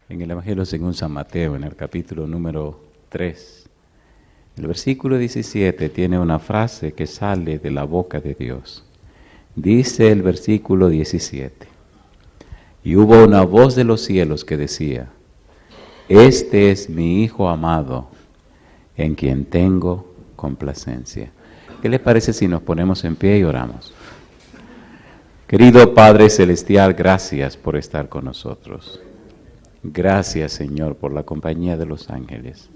En el Evangelio según San Mateo, en el capítulo número 3, el versículo 17 tiene una frase que sale de la boca de Dios. Dice el versículo 17, y hubo una voz de los cielos que decía, este es mi Hijo amado, en quien tengo complacencia. ¿Qué les parece si nos ponemos en pie y oramos? Querido Padre Celestial, gracias por estar con nosotros. Gracias, Señor, por la compañía de los ángeles.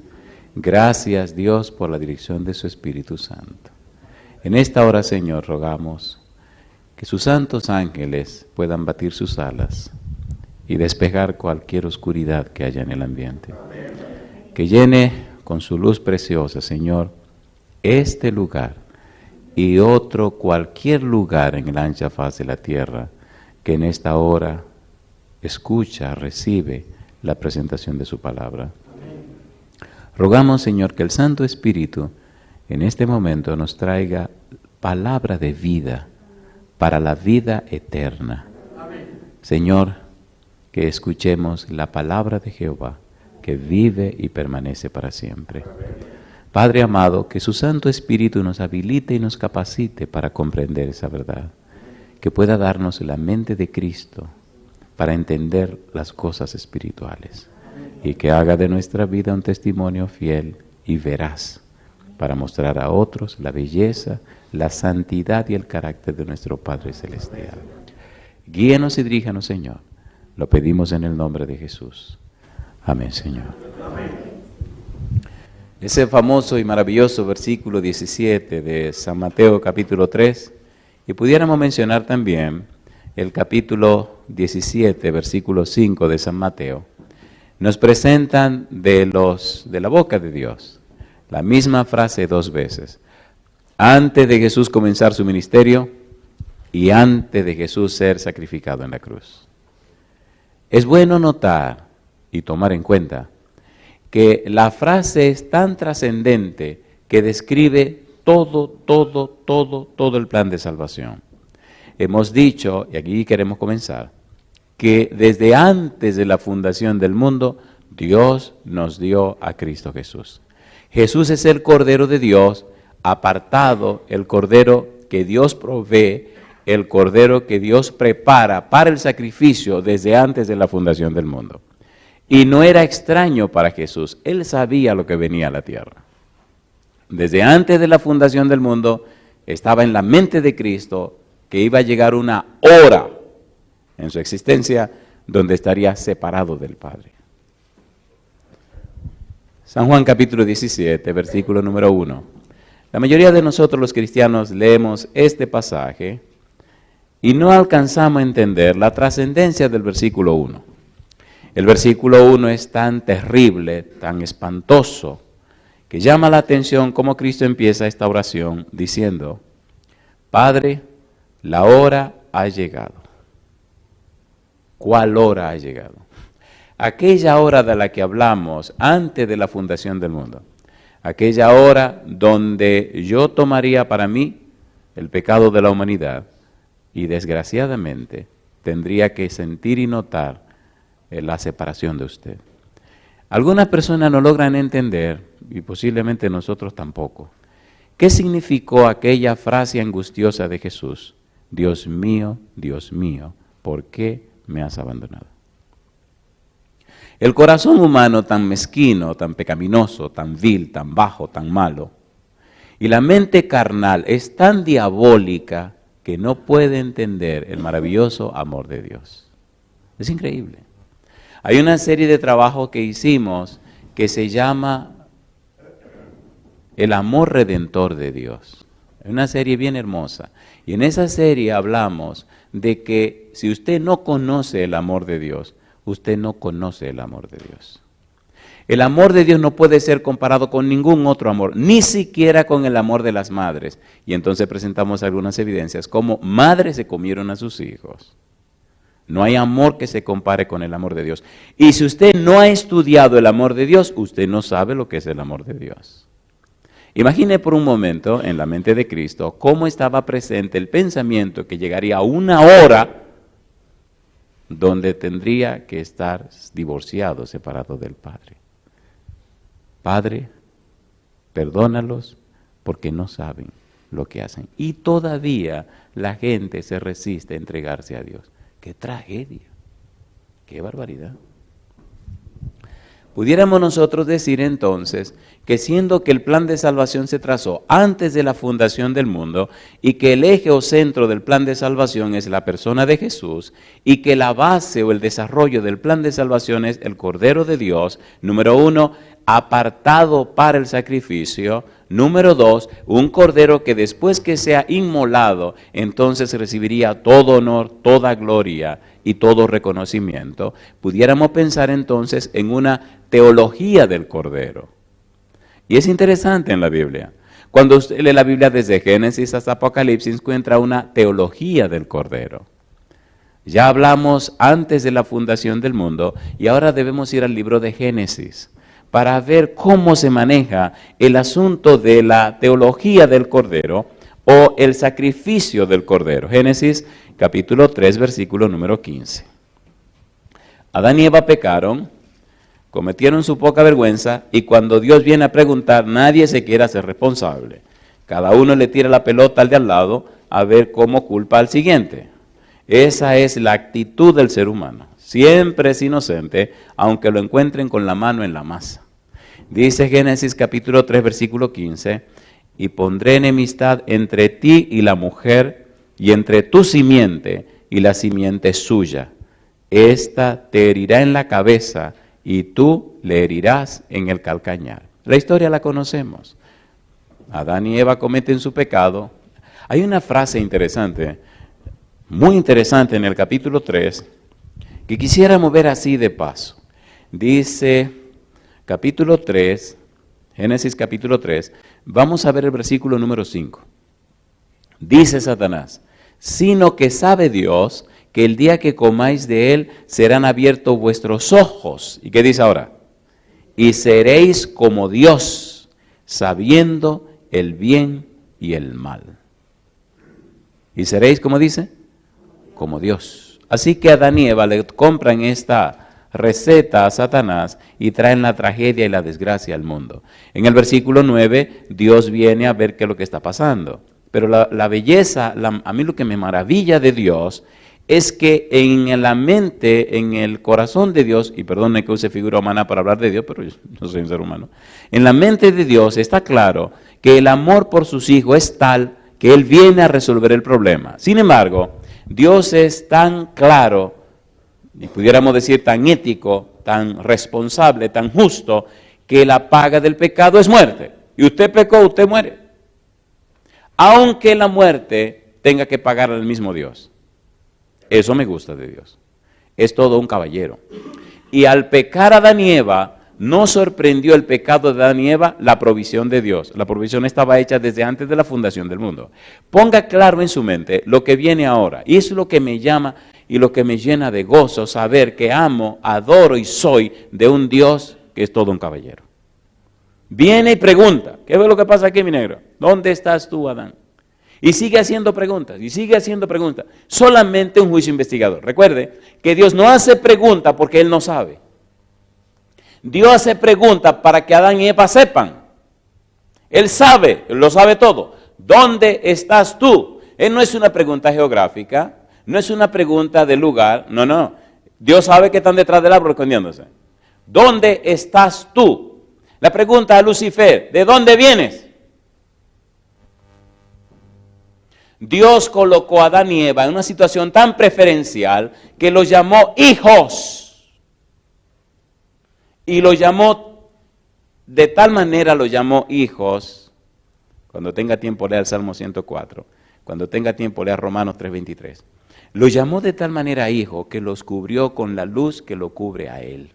Gracias, Dios, por la dirección de su Espíritu Santo. En esta hora, Señor, rogamos que sus santos ángeles puedan batir sus alas y despejar cualquier oscuridad que haya en el ambiente. Que llene con su luz preciosa, Señor, este lugar y otro cualquier lugar en la ancha faz de la tierra que en esta hora escucha, recibe la presentación de su palabra. Rogamos, Señor, que el Santo Espíritu en este momento nos traiga palabra de vida para la vida eterna. Señor, que escuchemos la palabra de Jehová, que vive y permanece para siempre. Padre amado, que su Santo Espíritu nos habilite y nos capacite para comprender esa verdad, que pueda darnos la mente de Cristo para entender las cosas espirituales y que haga de nuestra vida un testimonio fiel y veraz para mostrar a otros la belleza, la santidad y el carácter de nuestro Padre Celestial. Guíenos y diríjanos, Señor. Lo pedimos en el nombre de Jesús. Amén, Señor. Ese famoso y maravilloso versículo 17 de San Mateo capítulo 3, y pudiéramos mencionar también el capítulo 17, versículo 5 de San Mateo, nos presentan de la boca de Dios la misma frase dos veces, antes de Jesús comenzar su ministerio y antes de Jesús ser sacrificado en la cruz. Es bueno notar y tomar en cuenta que la frase es tan trascendente que describe todo el plan de salvación. Hemos dicho, y aquí queremos comenzar, que desde antes de la fundación del mundo, Dios nos dio a Cristo Jesús. Jesús es el Cordero de Dios, apartado, el Cordero que Dios provee, el Cordero que Dios prepara para el sacrificio desde antes de la fundación del mundo. Y no era extraño para Jesús, Él sabía lo que venía a la tierra. Desde antes de la fundación del mundo, estaba en la mente de Cristo que iba a llegar una hora en su existencia donde estaría separado del Padre. San Juan capítulo 17, versículo número 1. La mayoría de nosotros los cristianos leemos este pasaje y no alcanzamos a entender la trascendencia del versículo 1. El versículo 1 es tan terrible, tan espantoso, que llama la atención cómo Cristo empieza esta oración diciendo, Padre, la hora ha llegado. ¿Cuál hora ha llegado? Aquella hora de la que hablamos antes de la fundación del mundo. Aquella hora donde yo tomaría para mí el pecado de la humanidad y desgraciadamente tendría que sentir y notar la separación de usted. Algunas personas no logran entender, y posiblemente nosotros tampoco, qué significó aquella frase angustiosa de Jesús, Dios mío, ¿por qué me has abandonado? El corazón humano tan mezquino, tan pecaminoso, tan vil, tan bajo, tan malo, y la mente carnal es tan diabólica que no puede entender el maravilloso amor de Dios. Es increíble. Hay una serie de trabajos que hicimos que se llama El amor redentor de Dios. Es una serie bien hermosa. Y en esa serie hablamos de que si usted no conoce el amor de Dios, usted no conoce el amor de Dios. El amor de Dios no puede ser comparado con ningún otro amor, ni siquiera con el amor de las madres. Y entonces presentamos algunas evidencias, como madres se comieron a sus hijos. No hay amor que se compare con el amor de Dios. Y si usted no ha estudiado el amor de Dios, usted no sabe lo que es el amor de Dios. Imagine por un momento en la mente de Cristo cómo estaba presente el pensamiento que llegaría a una hora donde tendría que estar divorciado, separado del Padre. Padre, perdónalos porque no saben lo que hacen. Y todavía la gente se resiste a entregarse a Dios. ¡Qué tragedia! ¡Qué barbaridad! Pudiéramos nosotros decir entonces que siendo que el plan de salvación se trazó antes de la fundación del mundo y que el eje o centro del plan de salvación es la persona de Jesús y que la base o el desarrollo del plan de salvación es el Cordero de Dios, número 1, apartado para el sacrificio, número 2, un Cordero que después que sea inmolado, entonces recibiría todo honor, toda gloria y todo reconocimiento. Pudiéramos pensar entonces en una teología del Cordero. Y es interesante en la Biblia. Cuando usted lee la Biblia desde Génesis hasta Apocalipsis, encuentra una teología del Cordero. Ya hablamos antes de la fundación del mundo y ahora debemos ir al libro de Génesis para ver cómo se maneja el asunto de la teología del Cordero o el sacrificio del Cordero. Génesis capítulo 3, versículo número 15. Adán y Eva pecaron, cometieron su poca vergüenza y cuando Dios viene a preguntar, nadie se quiere hacer responsable. Cada uno le tira la pelota al de al lado a ver cómo culpa al siguiente. Esa es la actitud del ser humano. Siempre es inocente, aunque lo encuentren con la mano en la masa. Dice Génesis capítulo 3, versículo 15, y pondré enemistad entre ti y la mujer, y entre tu simiente y la simiente suya. Esta te herirá en la cabeza, y tú le herirás en el calcañar. La historia la conocemos. Adán y Eva cometen su pecado. Hay una frase interesante, muy interesante en el capítulo 3, que quisiéramos ver así de paso. Dice, capítulo 3, Génesis capítulo 3, vamos a ver el versículo número 5. Dice Satanás, sino que sabe Dios que el día que comáis de él serán abiertos vuestros ojos. ¿Y qué dice ahora? Y seréis como Dios, sabiendo el bien y el mal. ¿Y seréis como dice? Como Dios. Así que Adán y Eva le compran esta receta a Satanás y traen la tragedia y la desgracia al mundo. En el versículo 9, Dios viene a ver qué es lo que está pasando. Pero la belleza, a mí lo que me maravilla de Dios es que en la mente, en el corazón de Dios, y perdone que use figura humana para hablar de Dios, pero yo no soy un ser humano, en la mente de Dios está claro que el amor por sus hijos es tal que Él viene a resolver el problema. Sin embargo, Dios es tan claro, y pudiéramos decir tan ético, tan responsable, tan justo, que la paga del pecado es muerte. Y usted pecó, usted muere. Aunque la muerte tenga que pagar al mismo Dios. Eso me gusta de Dios. Es todo un caballero. Y al pecar Adán y Eva, no sorprendió el pecado de Adán y Eva la provisión de Dios. La provisión estaba hecha desde antes de la fundación del mundo. Ponga claro en su mente lo que viene ahora. Y es lo que me llama y lo que me llena de gozo, saber que amo, adoro y soy de un Dios que es todo un caballero. Viene y pregunta, ¿qué es lo que pasa aquí, mi negro? ¿Dónde estás tú, Adán? Y sigue haciendo preguntas, y sigue haciendo preguntas. Solamente un juicio investigador. Recuerde que Dios no hace preguntas porque Él no sabe. Dios hace preguntas para que Adán y Eva sepan. Él sabe, Él lo sabe todo. ¿Dónde estás tú? Él no es una pregunta geográfica, no es una pregunta de lugar, no. Dios sabe que están detrás del árbol escondiéndose. ¿Dónde estás tú? La pregunta a Lucifer, ¿de dónde vienes? Dios colocó a Adán y Eva en una situación tan preferencial que los llamó hijos. Y los llamó, de tal manera los llamó hijos. Cuando tenga tiempo lea el Salmo 104. Cuando tenga tiempo lea Romanos 3:23. Los llamó de tal manera hijo que los cubrió con la luz que lo cubre a él.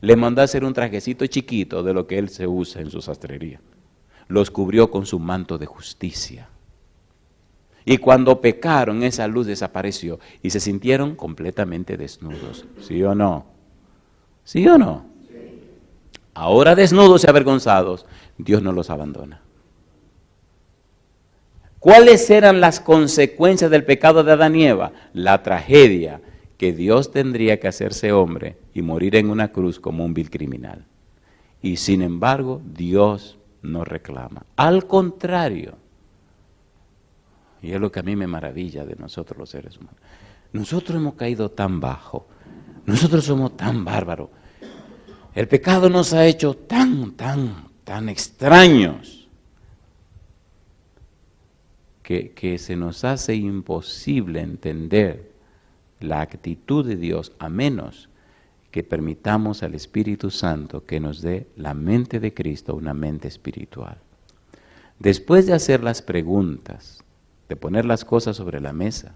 Le mandó a hacer un trajecito chiquito de lo que él se usa en su sastrería. Los cubrió con su manto de justicia. Y cuando pecaron, esa luz desapareció y se sintieron completamente desnudos. ¿Sí o no? ¿Sí o no? Sí. Ahora desnudos y avergonzados, Dios no los abandona. ¿Cuáles eran las consecuencias del pecado de Adán y Eva? La tragedia que Dios tendría que hacerse hombre y morir en una cruz como un vil criminal. Y sin embargo, Dios no reclama. Al contrario, y es lo que a mí me maravilla de nosotros los seres humanos, nosotros hemos caído tan bajo, nosotros somos tan bárbaros, el pecado nos ha hecho tan extraños, que se nos hace imposible entender la actitud de Dios, a menos que permitamos al Espíritu Santo que nos dé la mente de Cristo, una mente espiritual. Después de hacer las preguntas, de poner las cosas sobre la mesa,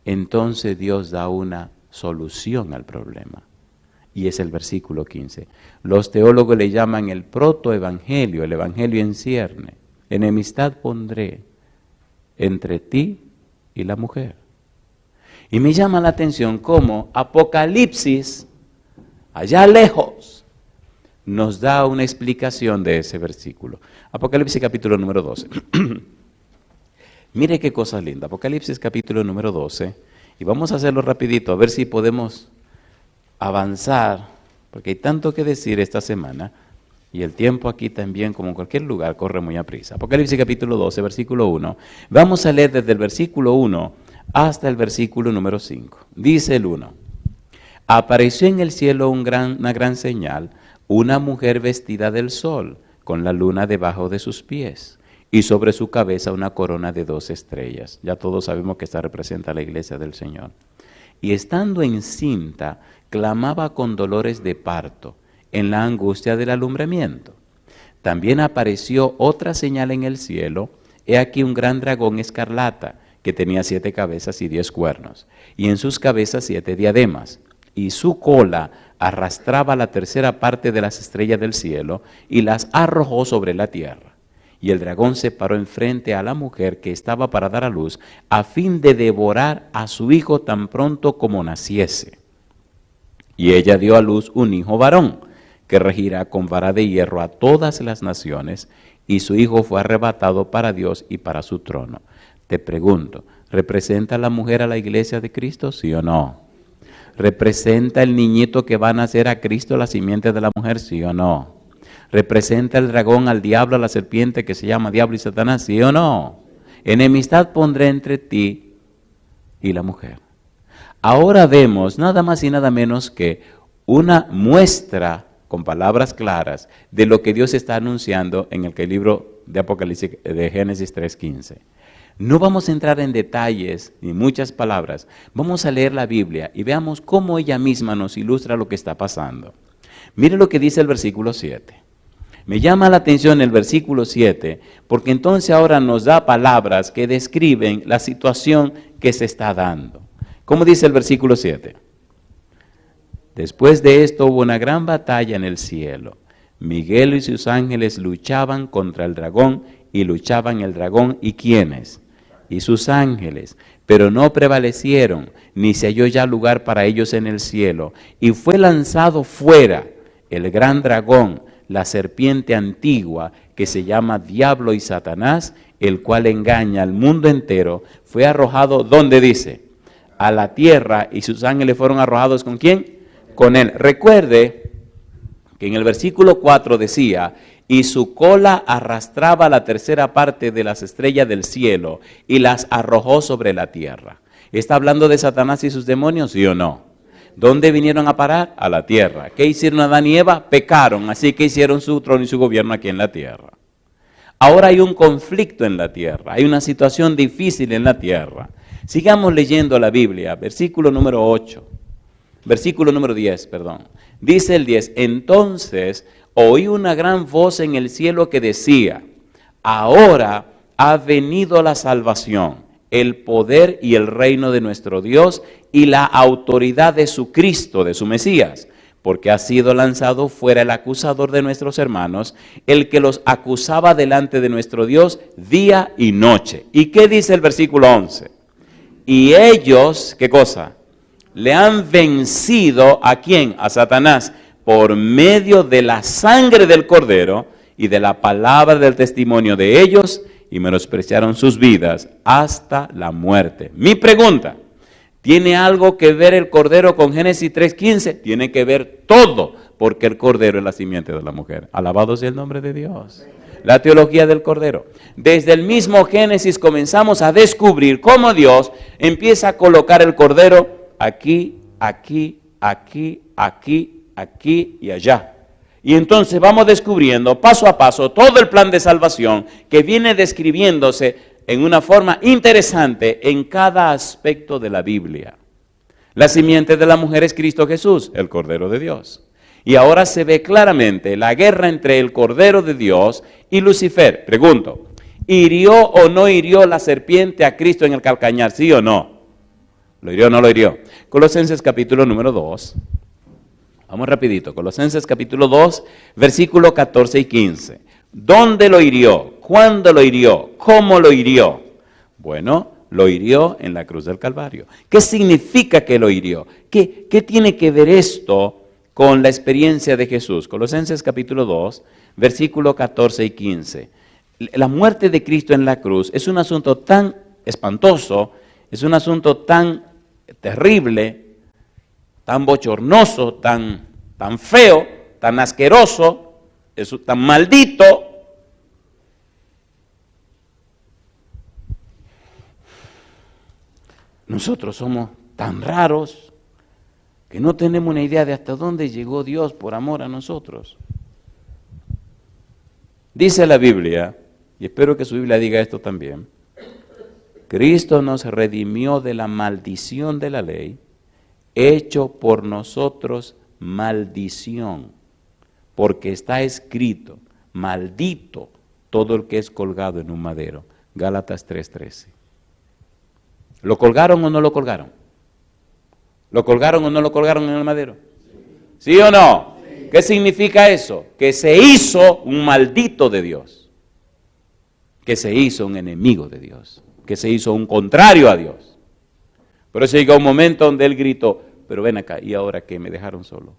entonces Dios da una solución al problema. Y es el versículo 15. Los teólogos le llaman el protoevangelio, el evangelio en cierne. Enemistad pondré entre ti y la mujer. Y me llama la atención cómo Apocalipsis, allá lejos, nos da una explicación de ese versículo. Apocalipsis capítulo número 12. Mire qué cosa linda. Apocalipsis capítulo número 12. Y vamos a hacerlo rapidito, a ver si podemos avanzar, porque hay tanto que decir esta semana, y el tiempo aquí también, como en cualquier lugar, corre muy aprisa. Apocalipsis capítulo 12, versículo 1. Vamos a leer desde el versículo 1 hasta el versículo número 5. Dice el 1. Apareció en el cielo una gran señal, una mujer vestida del sol, con la luna debajo de sus pies, y sobre su cabeza una corona de 2 estrellas. Ya todos sabemos que esta representa a la iglesia del Señor. Y estando encinta, clamaba con dolores de parto, en la angustia del alumbramiento. También apareció otra señal en el cielo, he aquí un gran dragón escarlata, que tenía 7 cabezas y 10 cuernos, y en sus cabezas 7 diademas, y su cola arrastraba la tercera parte de las estrellas del cielo, y las arrojó sobre la tierra. Y el dragón se paró enfrente a la mujer que estaba para dar a luz, a fin de devorar a su hijo tan pronto como naciese. Y ella dio a luz un hijo varón, que regirá con vara de hierro a todas las naciones, y su hijo fue arrebatado para Dios y para su trono. Te pregunto, ¿representa la mujer a la iglesia de Cristo, sí o no? ¿Representa el niñito que va a nacer a Cristo, la simiente de la mujer, sí o no? ¿Representa el dragón al diablo, a la serpiente que se llama diablo y Satanás, sí o no? Enemistad pondré entre ti y la mujer. Ahora vemos nada más y nada menos que una muestra con palabras claras de lo que Dios está anunciando en el libro de Apocalipsis de Génesis 3:15. No vamos a entrar en detalles ni muchas palabras, vamos a leer la Biblia y veamos cómo ella misma nos ilustra lo que está pasando. Mire lo que dice el versículo 7. Me llama la atención el versículo 7, porque entonces ahora nos da palabras que describen la situación que se está dando. ¿Cómo dice el versículo 7? Después de esto hubo una gran batalla en el cielo. Miguel y sus ángeles luchaban contra el dragón, y luchaban el dragón, ¿y quiénes? Y sus ángeles, pero no prevalecieron, ni se halló ya lugar para ellos en el cielo. Y fue lanzado fuera el gran dragón, la serpiente antigua, que se llama Diablo y Satanás, el cual engaña al mundo entero. Fue arrojado, ¿dónde dice? A la tierra, y sus ángeles fueron arrojados, ¿con quién? Con él. Recuerde que en el versículo 4 decía, y su cola arrastraba la tercera parte de las estrellas del cielo, y las arrojó sobre la tierra. ¿Está hablando de Satanás y sus demonios, sí o no? ¿Dónde vinieron a parar? A la tierra. ¿Qué hicieron Adán y Eva? Pecaron, así que hicieron su trono y su gobierno aquí en la tierra. Ahora hay un conflicto en la tierra, hay una situación difícil en la tierra. Sigamos leyendo la Biblia, versículo número 8, versículo número 10, perdón. Dice el 10, entonces oí una gran voz en el cielo que decía, ahora ha venido la salvación, el poder y el reino de nuestro Dios y la autoridad de su Cristo, de su Mesías, porque ha sido lanzado fuera el acusador de nuestros hermanos, el que los acusaba delante de nuestro Dios día y noche. ¿Y qué dice el versículo 11? Y ellos, ¿qué cosa? Le han vencido, ¿a quién? A Satanás, por medio de la sangre del Cordero y de la palabra del testimonio de ellos, y menospreciaron sus vidas hasta la muerte. Mi pregunta, ¿Tiene algo que ver el Cordero con Génesis 3:15? Tiene que ver todo, porque el Cordero es la simiente de la mujer. Alabado sea el nombre de Dios. La teología del Cordero. Desde el mismo Génesis comenzamos a descubrir cómo Dios empieza a colocar el Cordero aquí, aquí, aquí, aquí, aquí y allá. Y entonces vamos descubriendo paso a paso todo el plan de salvación que viene describiéndose en una forma interesante en cada aspecto de la Biblia. La simiente de la mujer es Cristo Jesús, el Cordero de Dios. Y ahora se ve claramente la guerra entre el Cordero de Dios y Lucifer. Pregunto, ¿hirió o no hirió la serpiente a Cristo en el calcañar? ¿Sí o no? ¿Lo hirió o no lo hirió? Colosenses capítulo número 2. Vamos rapidito. Colosenses capítulo 2, versículo 14 y 15. ¿Dónde lo hirió? ¿Cuándo lo hirió? ¿Cómo lo hirió? Bueno, lo hirió en la cruz del Calvario. ¿Qué significa que lo hirió? ¿Qué tiene que ver esto con la experiencia de Jesús? Colosenses capítulo 2, versículo 14 y 15. La muerte de Cristo en la cruz es un asunto tan espantoso, es un asunto tan terrible, tan bochornoso, tan feo, tan asqueroso, tan maldito. Nosotros somos tan raros que no tenemos una idea de hasta dónde llegó Dios por amor a nosotros. Dice la Biblia, y espero que su Biblia diga esto también, Cristo nos redimió de la maldición de la ley, hecho por nosotros maldición, porque está escrito, maldito todo el que es colgado en un madero. Gálatas 3:13. ¿Lo colgaron o no lo colgaron? ¿Lo colgaron o no lo colgaron en el madero? ¿Sí o no? Sí. ¿Qué significa eso? Que se hizo un maldito de Dios, que se hizo un enemigo de Dios, que se hizo un contrario a Dios. Por eso llegó un momento donde él gritó, pero ven acá, ¿y ahora qué? Me dejaron solo.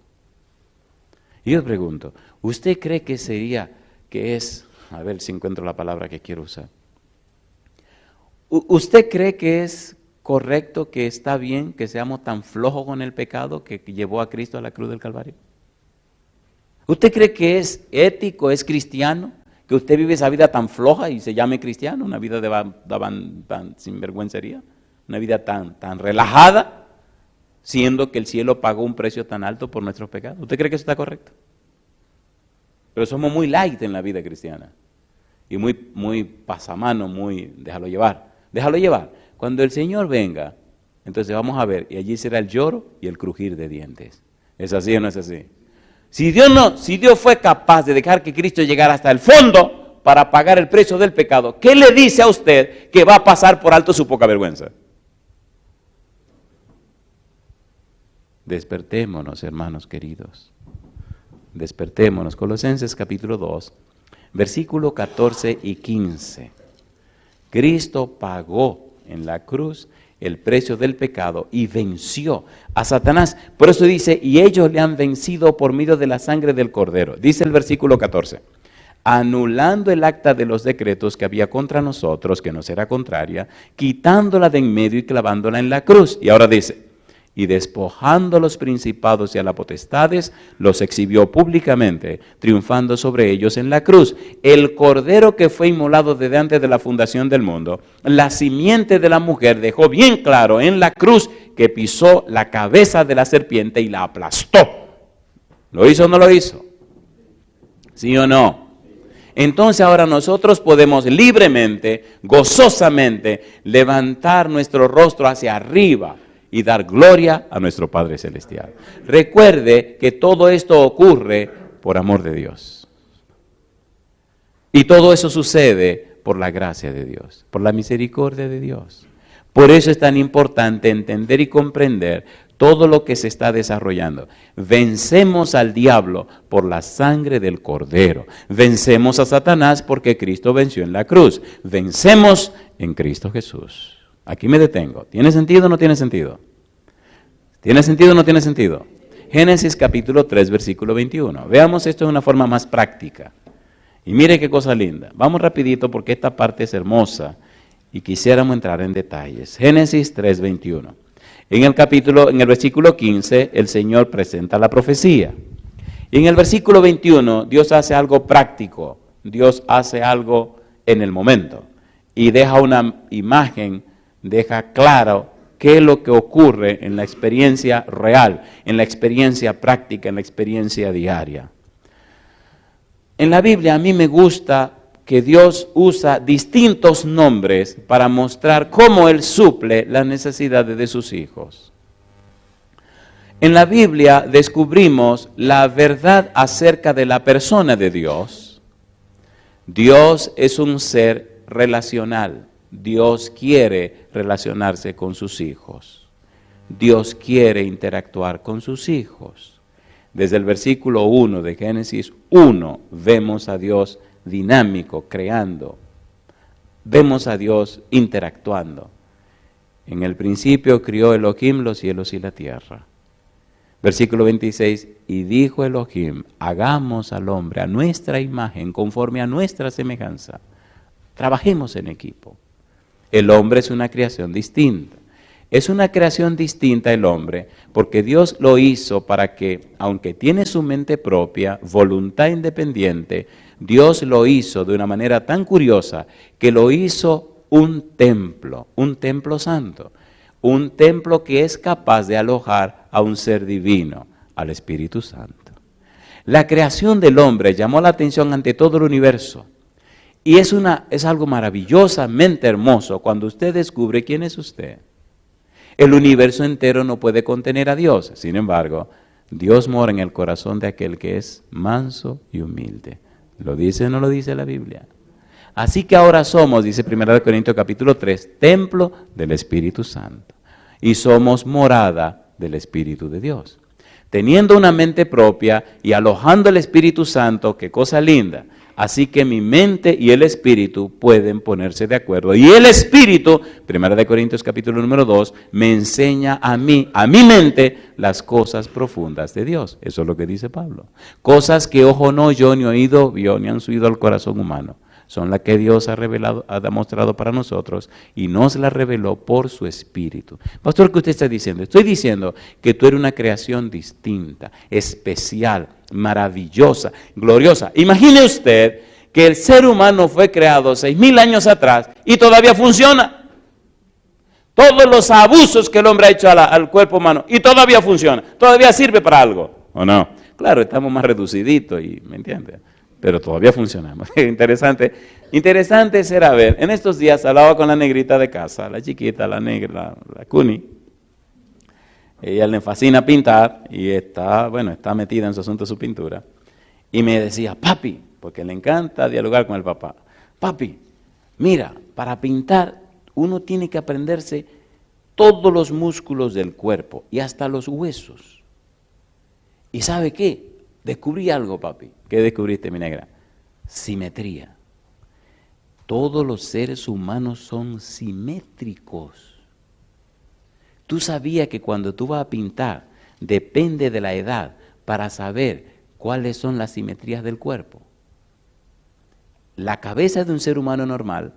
Y yo pregunto, ¿usted cree que sería, que es, a ver si encuentro la palabra que quiero usar, ¿usted cree que es correcto, que está bien que seamos tan flojos con el pecado que llevó a Cristo a la cruz del Calvario? ¿Usted cree que es ético, es cristiano, que usted vive esa vida tan floja y se llame cristiano, una vida tan sinvergüencería, una vida tan relajada, siendo que el cielo pagó un precio tan alto por nuestros pecados? ¿Usted cree que eso está correcto? Pero somos muy light en la vida cristiana y muy pasamano, muy déjalo llevar. Déjalo llevar. Cuando el Señor venga, entonces vamos a ver, y allí será el lloro y el crujir de dientes. ¿Es así o no es así? Si Dios fue capaz de dejar que Cristo llegara hasta el fondo para pagar el precio del pecado, ¿qué le dice a usted que va a pasar por alto su poca vergüenza? Despertémonos, hermanos queridos. Despertémonos. Colosenses capítulo 2, versículo 14 y 15. Cristo pagó en la cruz el precio del pecado y venció a Satanás. Por eso dice, y ellos le han vencido por medio de la sangre del Cordero. Dice el versículo 14, anulando el acta de los decretos que había contra nosotros, que nos era contraria, quitándola de en medio y clavándola en la cruz. Y ahora dice, y despojando a los principados y a las potestades, los exhibió públicamente, triunfando sobre ellos en la cruz. El Cordero que fue inmolado desde antes de la fundación del mundo, la simiente de la mujer, dejó bien claro en la cruz que pisó la cabeza de la serpiente y la aplastó. ¿Lo hizo o no lo hizo? ¿Sí o no? Entonces ahora nosotros podemos libremente, gozosamente, levantar nuestro rostro hacia arriba y dar gloria a nuestro Padre Celestial. Recuerde que todo esto ocurre por amor de Dios. Y todo eso sucede por la gracia de Dios, por la misericordia de Dios. Por eso es tan importante entender y comprender todo lo que se está desarrollando. Vencemos al diablo por la sangre del Cordero. Vencemos a Satanás porque Cristo venció en la cruz. Vencemos en Cristo Jesús. Aquí me detengo. ¿Tiene sentido o no tiene sentido? ¿Tiene sentido o no tiene sentido? Génesis capítulo 3, versículo 21. Veamos esto de una forma más práctica. Y mire qué cosa linda. Vamos rapidito porque esta parte es hermosa y quisiéramos entrar en detalles. Génesis 3, 21. En el versículo 15, el Señor presenta la profecía. Y en el versículo 21, Dios hace algo práctico. Dios hace algo en el momento. Y deja una imagen, deja claro qué es lo que ocurre en la experiencia real, en la experiencia práctica, en la experiencia diaria. En la Biblia a mí me gusta que Dios usa distintos nombres para mostrar cómo Él suple las necesidades de sus hijos. En la Biblia descubrimos la verdad acerca de la persona de Dios. Dios es un ser relacional. Dios quiere relacionarse con sus hijos. Dios quiere interactuar con sus hijos. Desde el versículo 1 de Génesis 1 vemos a Dios dinámico, creando. Vemos a Dios interactuando. En el principio crió Elohim los cielos y la tierra. Versículo 26, y dijo Elohim, hagamos al hombre a nuestra imagen, conforme a nuestra semejanza. Trabajemos en equipo. El hombre es una creación distinta. Es una creación distinta el hombre, porque Dios lo hizo para que, aunque tiene su mente propia, voluntad independiente, Dios lo hizo de una manera tan curiosa que lo hizo un templo santo, un templo que es capaz de alojar a un ser divino, al Espíritu Santo. La creación del hombre llamó la atención ante todo el universo y es algo maravillosamente hermoso cuando usted descubre quién es usted. El universo entero no puede contener a Dios, sin embargo, Dios mora en el corazón de aquel que es manso y humilde. ¿Lo dice o no lo dice la Biblia? Así que ahora somos, dice 1 Corintios capítulo 3, templo del Espíritu Santo. Y somos morada del Espíritu de Dios. Teniendo una mente propia y alojando el Espíritu Santo, qué cosa linda. Así que mi mente y el Espíritu pueden ponerse de acuerdo. Y el Espíritu, 1 Corintios capítulo número 2, me enseña a mí, a mi mente, las cosas profundas de Dios. Eso es lo que dice Pablo. Cosas que ojo no oyó, ni oído vio, ni han subido al corazón humano. Son las que Dios ha revelado, ha demostrado para nosotros y nos las reveló por su Espíritu. Pastor, ¿qué usted está diciendo? Estoy diciendo que tú eres una creación distinta, especial, maravillosa, gloriosa. Imagine usted que el ser humano fue creado 6,000 años atrás y todavía funciona. Todos los abusos que el hombre ha hecho al cuerpo humano y todavía funciona, todavía sirve para algo, ¿o no? Claro, estamos más reduciditos y, ¿me entiendes? Pero todavía funcionamos. Interesante será ver. En estos días hablaba con la negrita de casa, la chiquita, la negra, la Cuni. Ella le fascina pintar y está metida en su asunto de su pintura. Y me decía, papi, porque le encanta dialogar con el papá. Papi, mira, para pintar uno tiene que aprenderse todos los músculos del cuerpo y hasta los huesos. ¿Y sabe qué? Descubrí algo, papi. ¿Qué descubriste, mi negra? Simetría. Todos los seres humanos son simétricos. ¿Tú sabías que cuando tú vas a pintar, depende de la edad para saber cuáles son las simetrías del cuerpo? La cabeza de un ser humano normal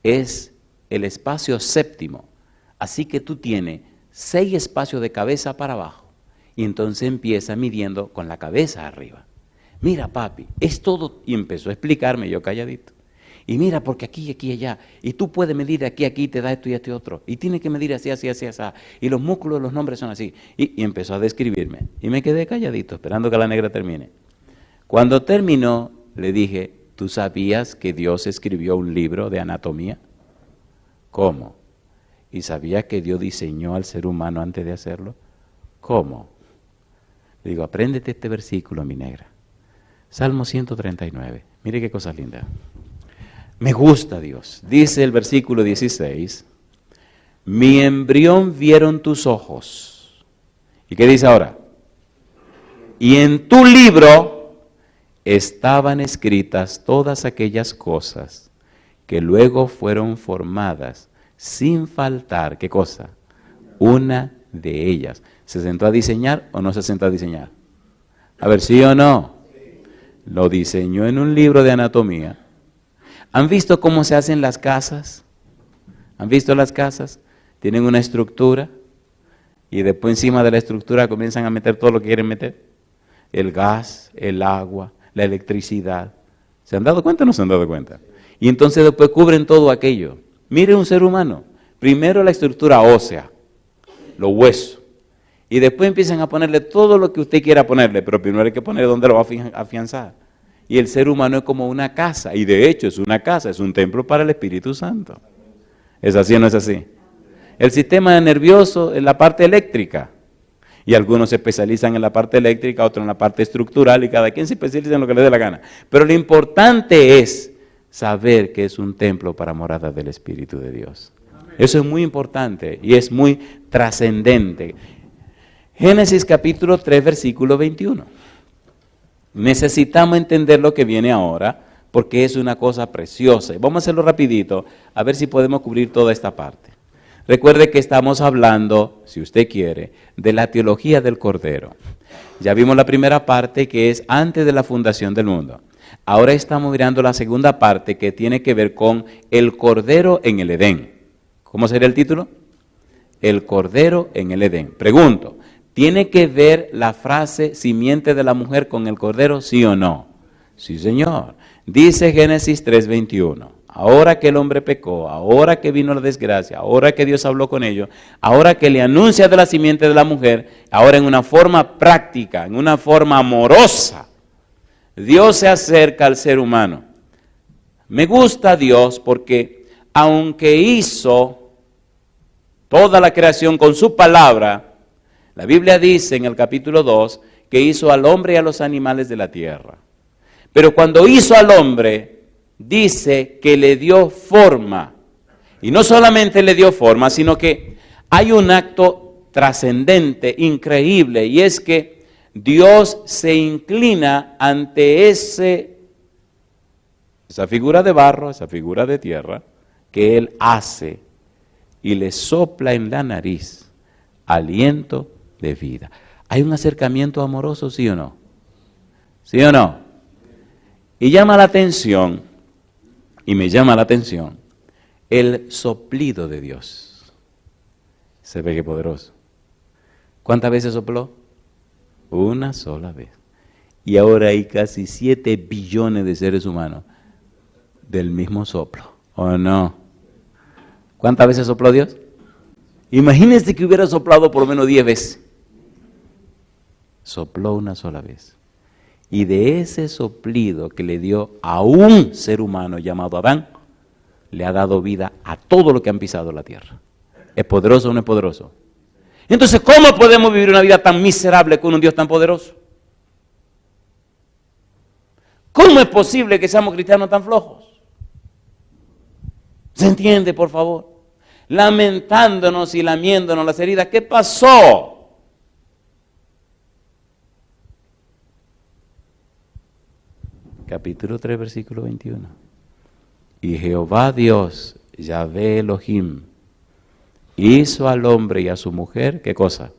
es el espacio séptimo. Así que tú tienes 6 espacios de cabeza para abajo. Y entonces empieza midiendo con la cabeza arriba. Mira, papi, es todo. Y empezó a explicarme, yo calladito. Y mira, porque aquí, aquí, allá. Y tú puedes medir de aquí a aquí, te da esto y este otro. Y tienes que medir así, así, así, así. Y los músculos de los nombres son así. Y empezó a describirme. Y me quedé calladito, esperando que la negra termine. Cuando terminó, le dije, ¿tú sabías que Dios escribió un libro de anatomía? ¿Cómo? ¿Y sabías que Dios diseñó al ser humano antes de hacerlo? ¿Cómo? Le digo, apréndete este versículo, mi negra. Salmo 139. Mire qué cosa linda. Me gusta Dios. Dice el versículo 16, mi embrión vieron tus ojos. ¿Y qué dice ahora? Y en tu libro estaban escritas todas aquellas cosas que luego fueron formadas sin faltar, ¿qué cosa? Una de ellas. ¿Se sentó a diseñar o no se sentó a diseñar? A ver, ¿sí o no? Lo diseñó en un libro de anatomía. ¿Han visto cómo se hacen las casas? ¿Han visto las casas? Tienen una estructura. Y después encima de la estructura comienzan a meter todo lo que quieren meter. El gas, el agua, la electricidad. ¿Se han dado cuenta o no se han dado cuenta? Y entonces después cubren todo aquello. Mire un ser humano. Primero la estructura ósea, los huesos. Y después empiezan a ponerle todo lo que usted quiera ponerle, pero primero hay que poner dónde lo va a afianzar. Y el ser humano es como una casa, y de hecho es una casa, es un templo para el Espíritu Santo. ¿Es así o no es así? El sistema nervioso es la parte eléctrica. Y algunos se especializan en la parte eléctrica, otros en la parte estructural, y cada quien se especializa en lo que le dé la gana. Pero lo importante es saber que es un templo para morada del Espíritu de Dios. Eso es muy importante y es muy trascendente. Génesis capítulo 3, versículo 21. Necesitamos entender lo que viene ahora, porque es una cosa preciosa. Vamos a hacerlo rapidito, a ver si podemos cubrir toda esta parte. Recuerde que estamos hablando, si usted quiere, de la teología del Cordero. Ya vimos la primera parte, que es antes de la fundación del mundo. Ahora estamos mirando la segunda parte, que tiene que ver con el Cordero en el Edén. ¿Cómo sería el título? El Cordero en el Edén. Pregunto, ¿tiene que ver la frase simiente de la mujer con el Cordero, sí o no? Sí, señor. Dice Génesis 3:21. Ahora que el hombre pecó, ahora que vino la desgracia, ahora que Dios habló con ellos, ahora que le anuncia de la simiente de la mujer, ahora en una forma práctica, en una forma amorosa, Dios se acerca al ser humano. Me gusta Dios porque aunque hizo toda la creación con su palabra, la Biblia dice en el capítulo 2 que hizo al hombre y a los animales de la tierra. Pero cuando hizo al hombre, dice que le dio forma. Y no solamente le esa forma, sino que hay un acto trascendente, increíble, y es que Dios se inclina ante esa figura de barro, esa figura de tierra, que Él hace y le sopla en la nariz aliento de vida. ¿Hay un acercamiento amoroso, sí o no? ¿Sí o no? Y llama la atención, y me llama la atención, el soplido de Dios. Se ve que poderoso. ¿Cuántas veces sopló? Una sola vez. Y ahora hay casi 7 billones de seres humanos del mismo soplo, ¿o no? ¿Cuántas veces sopló Dios? Imagínense que hubiera soplado por lo menos 10 veces. Sopló una sola vez. Y de ese soplido que le dio a un ser humano llamado Adán, le ha dado vida a todo lo que han pisado la tierra. ¿Es poderoso o no es poderoso? Entonces, ¿cómo podemos vivir una vida tan miserable con un Dios tan poderoso? ¿Cómo es posible que seamos cristianos tan flojos? ¿Se entiende, por favor? Lamentándonos y lamiéndonos las heridas. ¿Qué pasó? Capítulo 3, versículo 21. Y Jehová Dios, Yahvé Elohim, hizo al hombre y a su mujer, ¿qué cosa?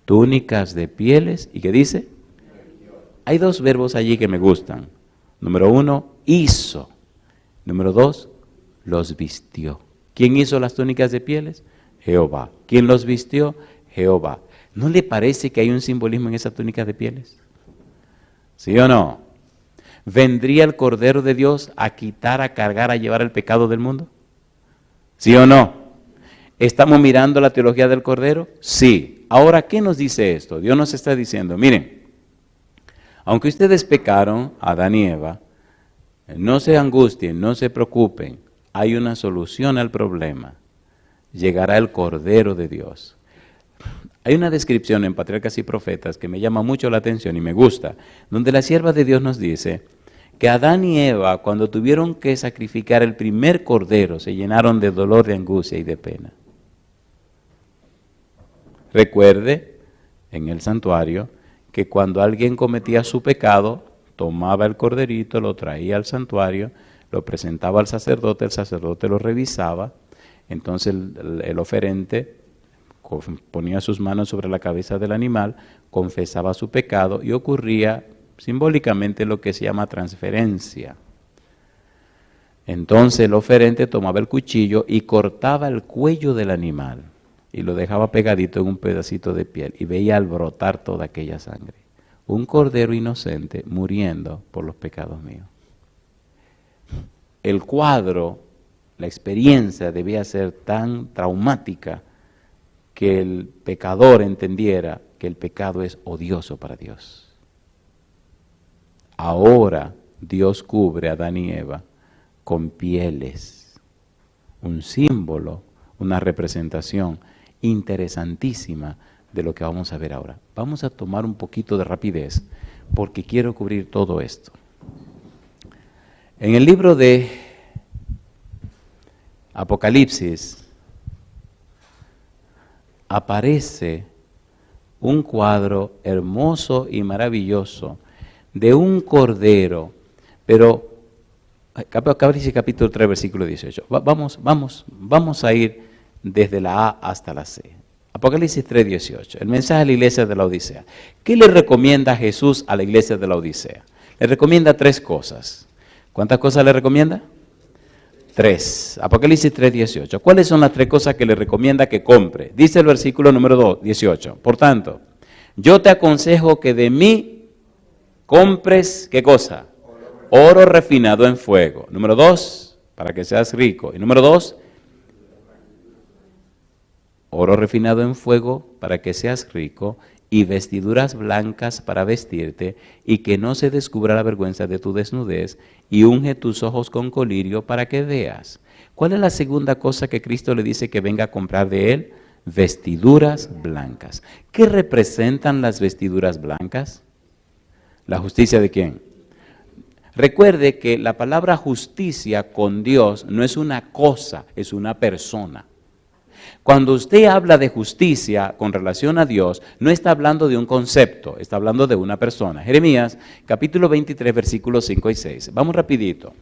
Túnicas de pieles, ¿y qué dice? Hay 2 verbos allí que me gustan. Número 1, hizo. Número 2, los vistió. ¿Quién hizo las túnicas de pieles? Jehová. ¿Quién los vistió? Jehová. ¿No le parece que hay un simbolismo en esas túnicas de pieles? ¿Sí o no? ¿Vendría el Cordero de Dios a quitar, a cargar, a llevar el pecado del mundo? ¿Sí o no? ¿Estamos mirando la teología del Cordero? Sí. Ahora, ¿qué nos dice esto? Dios nos está diciendo, miren, aunque ustedes pecaron, Adán y Eva, no se angustien, no se preocupen, hay una solución al problema. Llegará el Cordero de Dios. Hay una descripción en Patriarcas y Profetas que me llama mucho la atención y me gusta, donde la sierva de Dios nos dice que Adán y Eva, cuando tuvieron que sacrificar el primer cordero, se llenaron de dolor, de angustia y de pena. Recuerde, en el santuario, que cuando alguien cometía su pecado, tomaba el corderito, lo traía al santuario, lo presentaba al sacerdote, el sacerdote lo revisaba, entonces el oferente ponía sus manos sobre la cabeza del animal, confesaba su pecado y ocurría simbólicamente lo que se llama transferencia. Entonces el oferente tomaba el cuchillo y cortaba el cuello del animal. y lo dejaba pegadito en un pedacito de piel y veía al brotar toda aquella sangre. Un cordero inocente muriendo por los pecados míos. El cuadro, la experiencia debía ser tan traumática que el pecador entendiera que el pecado es odioso para Dios. Ahora Dios cubre a Adán y Eva con pieles, un símbolo, una representación interesantísima de lo que vamos a ver ahora. Vamos a tomar un poquito de rapidez porque quiero cubrir todo esto. En el libro de Apocalipsis aparece un cuadro hermoso y maravilloso de un cordero, pero Apocalipsis capítulo 3, versículo 18. Vamos a ir desde la A hasta la C. Apocalipsis 3, 18. El mensaje a la iglesia de la Odisea. ¿Qué le recomienda Jesús a la iglesia de la Odisea? Le recomienda 3 cosas. ¿Cuántas cosas le recomienda? 3. Apocalipsis 3, 18. ¿Cuáles son las 3 cosas que le recomienda que compre? Dice el versículo número 18. Por tanto, yo te aconsejo que de mí compres, ¿qué cosa? Oro refinado en fuego. Número 2, para que seas rico. Y número 2, oro refinado en fuego para que seas rico, y vestiduras blancas para vestirte, y que no se descubra la vergüenza de tu desnudez, y unge tus ojos con colirio para que veas. ¿Cuál es la segunda cosa que Cristo le dice que venga a comprar de él? Vestiduras blancas. ¿Qué representan las vestiduras blancas? ¿La justicia de quién? Recuerde que la palabra justicia con Dios no es una cosa, es una persona. Cuando usted habla de justicia con relación a Dios, no está hablando de un concepto, está hablando de una persona. Jeremías, capítulo 23, versículos 5 y 6. Vamos rapidito.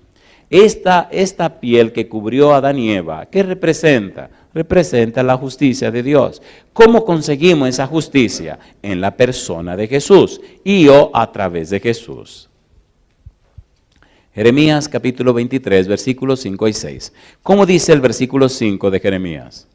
Esta piel que cubrió a Adán y Eva, ¿qué representa? Representa la justicia de Dios. ¿Cómo conseguimos esa justicia? En la persona de Jesús y o a través de Jesús. Jeremías, capítulo 23, versículos 5 y 6. ¿Cómo dice el versículo 5 de Jeremías?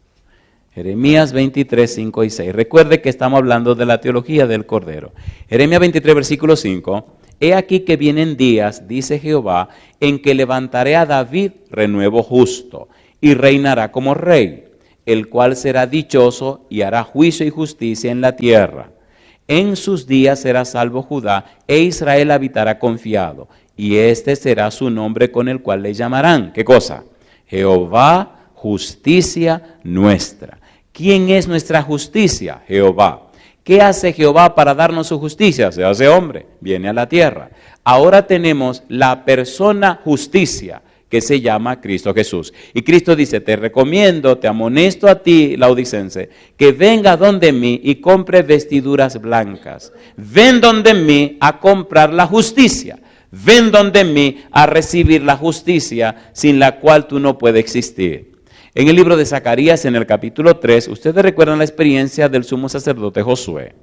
Jeremías 23, 5 y 6. Recuerde que estamos hablando de la teología del Cordero. Jeremías 23, versículo 5. He aquí que vienen días, dice Jehová, en que levantaré a David renuevo justo, y reinará como rey, el cual será dichoso y hará juicio y justicia en la tierra. En sus días será salvo Judá, e Israel habitará confiado, y este será su nombre con el cual le llamarán. ¿Qué cosa? Jehová, justicia nuestra. ¿Quién es nuestra justicia? Jehová. ¿Qué hace Jehová para darnos su justicia? Se hace hombre, viene a la tierra. Ahora tenemos la persona justicia, que se llama Cristo Jesús. Y Cristo dice, te recomiendo, te amonesto a ti, laodicense, que venga donde mí y compre vestiduras blancas. Ven donde mí a comprar la justicia. Ven donde mí a recibir la justicia sin la cual tú no puedes existir. En el libro de Zacarías, en el capítulo 3, ustedes recuerdan la experiencia del sumo sacerdote Josué.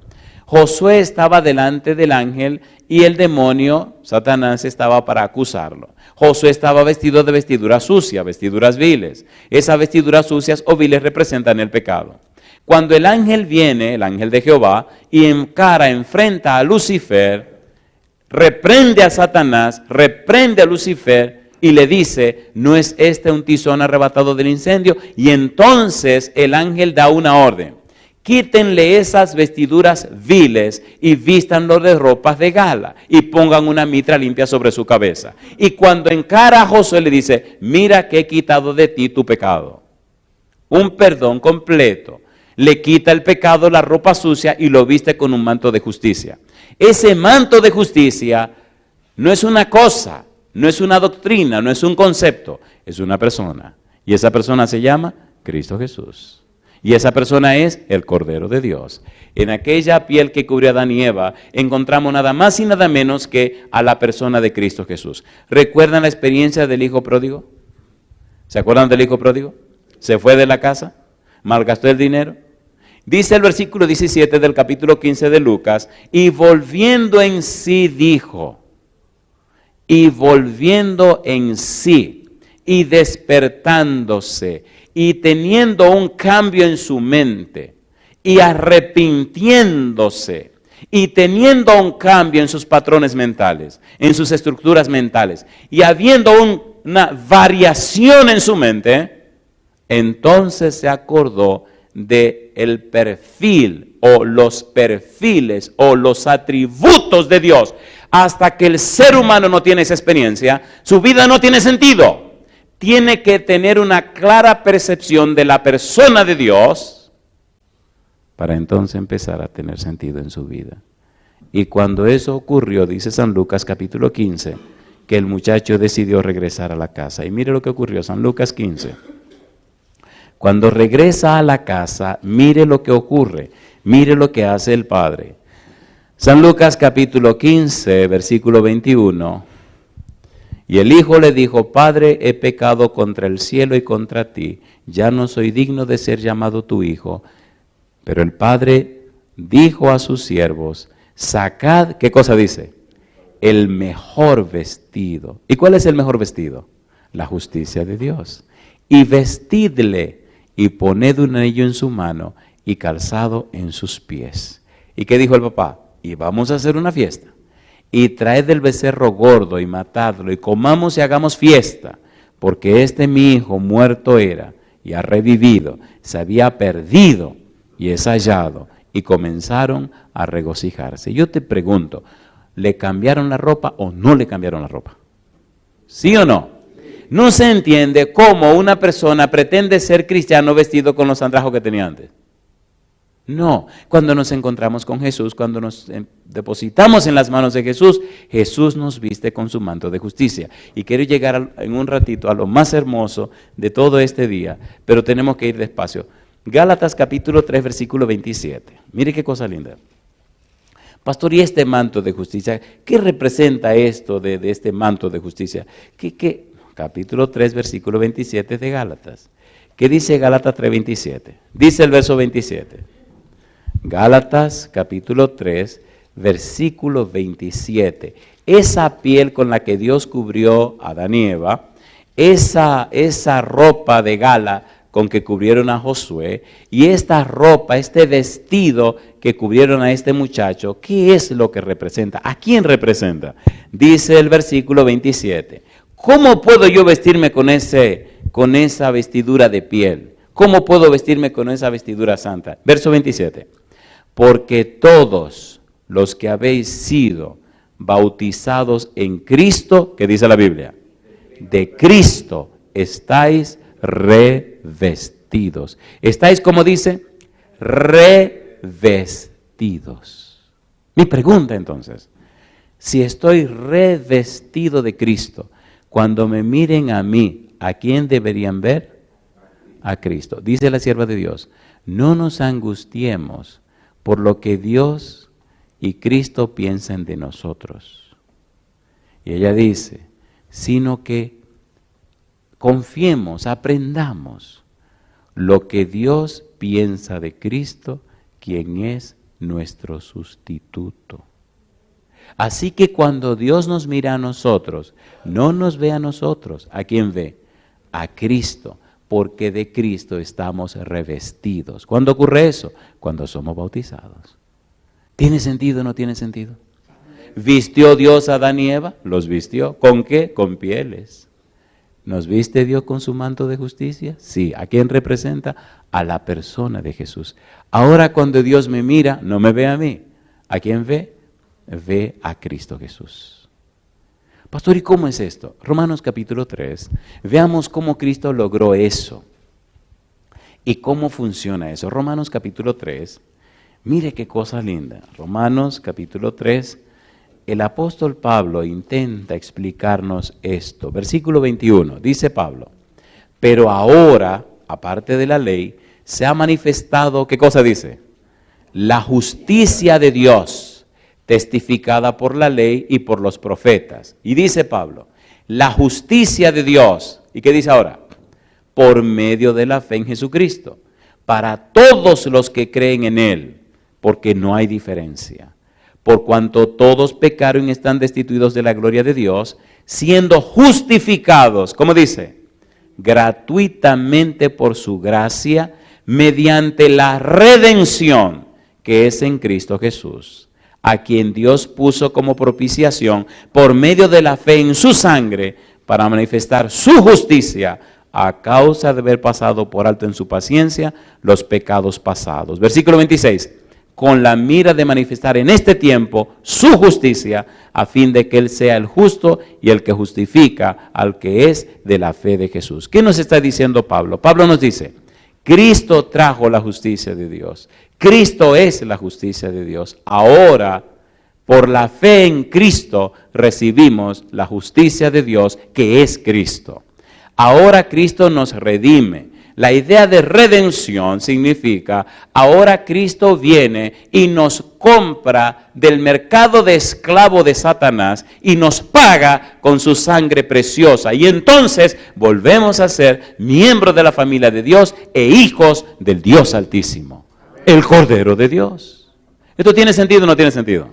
Josué estaba delante del ángel y el demonio, Satanás, estaba para acusarlo. Josué estaba vestido de vestiduras sucias, vestiduras viles. Esas vestiduras sucias o viles representan el pecado. Cuando el ángel viene, el ángel de Jehová, y enfrenta a Lucifer, reprende a Satanás, reprende a Lucifer, y le dice, ¿no es este un tizón arrebatado del incendio? Y entonces el ángel da una orden. Quítenle esas vestiduras viles y vístanlo de ropas de gala y pongan una mitra limpia sobre su cabeza. Y cuando encara a Josué le dice, mira que he quitado de ti tu pecado. Un perdón completo. Le quita el pecado, la ropa sucia y lo viste con un manto de justicia. Ese manto de justicia no es una cosa. No es una doctrina, no es un concepto, es una persona. Y esa persona se llama Cristo Jesús. Y esa persona es el Cordero de Dios. En aquella piel que cubrió a Adán y Eva, encontramos nada más y nada menos que a la persona de Cristo Jesús. ¿Recuerdan la experiencia del hijo pródigo? ¿Se acuerdan del hijo pródigo? Se fue de la casa, malgastó el dinero. Dice el versículo 17 del capítulo 15 de Lucas, y volviendo en sí dijo, y volviendo en sí, y despertándose, y teniendo un cambio en su mente y arrepintiéndose y teniendo un cambio en sus patrones mentales, en sus estructuras mentales y habiendo una variación en su mente, entonces se acordó de el perfil o los perfiles o los atributos de Dios. Hasta que el ser humano no tiene esa experiencia, su vida no tiene sentido. Tiene que tener una clara percepción de la persona de Dios para entonces empezar a tener sentido en su vida. Y cuando eso ocurrió, dice San Lucas capítulo 15, que el muchacho decidió regresar a la casa. Y mire lo que ocurrió, San Lucas 15. Cuando regresa a la casa, mire lo que ocurre, mire lo que hace el padre. San Lucas capítulo 15, versículo 21. Y el hijo le dijo: Padre, he pecado contra el cielo y contra ti, ya no soy digno de ser llamado tu hijo. Pero el padre dijo a sus siervos: sacad, ¿qué cosa dice? El mejor vestido. ¿Y cuál es el mejor vestido? La justicia de Dios. Y vestidle y poned un anillo en su mano y calzado en sus pies. ¿Y qué dijo el papá? Y vamos a hacer una fiesta. Y traed el becerro gordo y matadlo y comamos y hagamos fiesta, porque este mi hijo muerto era y ha revivido, se había perdido y es hallado. Y comenzaron a regocijarse. Yo te pregunto, ¿le cambiaron la ropa o no le cambiaron la ropa? ¿Sí o no? No se entiende cómo una persona pretende ser cristiano vestido con los andrajos que tenía antes. No, cuando nos encontramos con Jesús, cuando nos depositamos en las manos de Jesús, Jesús nos viste con su manto de justicia. Y quiero llegar en un ratito a lo más hermoso de todo este día, pero tenemos que ir despacio. Gálatas capítulo 3, versículo 27. Mire qué cosa linda. Pastor, ¿y este manto de justicia? ¿Qué representa esto de este manto de justicia? ¿Qué? Capítulo 3, versículo 27 de Gálatas. ¿Qué dice Gálatas 3, 27? Dice el verso 27. Gálatas capítulo 3, versículo 27. Esa piel con la que Dios cubrió a Adán y Eva, esa ropa de gala con que cubrieron a Josué, y esta ropa, este vestido que cubrieron a este muchacho, ¿qué es lo que representa? ¿A quién representa? Dice el versículo 27. ¿Cómo puedo yo vestirme con esa vestidura de piel? ¿Cómo puedo vestirme con esa vestidura santa? Verso 27. Porque todos los que habéis sido bautizados en Cristo, ¿qué dice la Biblia? De Cristo estáis revestidos. Estáis, como dice, revestidos. Mi pregunta entonces, si estoy revestido de Cristo, cuando me miren a mí, ¿a quién deberían ver? A Cristo. Dice la sierva de Dios, no nos angustiemos por lo que Dios y Cristo piensan de nosotros. Y ella dice, sino que confiemos, aprendamos lo que Dios piensa de Cristo, quien es nuestro sustituto. Así que cuando Dios nos mira a nosotros, no nos ve a nosotros. ¿A quién ve? A Cristo, porque de Cristo estamos revestidos. ¿Cuándo ocurre eso? Cuando somos bautizados. ¿Tiene sentido o no tiene sentido? ¿Vistió Dios a Adán y Eva? Los vistió. ¿Con qué? Con pieles. ¿Nos viste Dios con su manto de justicia? Sí. ¿A quién representa? A la persona de Jesús. Ahora cuando Dios me mira, no me ve a mí. ¿A quién ve? Ve a Cristo Jesús. Pastor, ¿y cómo es esto? Romanos capítulo 3. Veamos cómo Cristo logró eso. ¿Y cómo funciona eso? Romanos capítulo 3. Mire qué cosa linda. Romanos capítulo 3. El apóstol Pablo intenta explicarnos esto. Versículo 21. Dice Pablo, pero ahora, aparte de la ley, se ha manifestado, ¿qué cosa dice? La justicia de Dios, testificada por la ley y por los profetas. Y dice Pablo, la justicia de Dios, ¿y qué dice ahora? Por medio de la fe en Jesucristo, para todos los que creen en Él, porque no hay diferencia. Por cuanto todos pecaron y están destituidos de la gloria de Dios, siendo justificados, ¿cómo dice? gratuitamente por su gracia, mediante la redención que es en Cristo Jesús, a quien Dios puso como propiciación por medio de la fe en su sangre para manifestar su justicia a causa de haber pasado por alto en su paciencia los pecados pasados. Versículo 26. Con la mira de manifestar en este tiempo su justicia, a fin de que Él sea el justo y el que justifica al que es de la fe de Jesús. ¿Qué nos está diciendo Pablo? Pablo nos dice, Cristo trajo la justicia de Dios. Cristo es la justicia de Dios. Ahora, por la fe en Cristo, recibimos la justicia de Dios, que es Cristo. Ahora Cristo nos redime. La idea de redención significa, ahora Cristo viene y nos compra del mercado de esclavo de Satanás y nos paga con su sangre preciosa. Y entonces volvemos a ser miembros de la familia de Dios e hijos del Dios Altísimo, el Cordero de Dios. ¿Esto tiene sentido o no tiene sentido?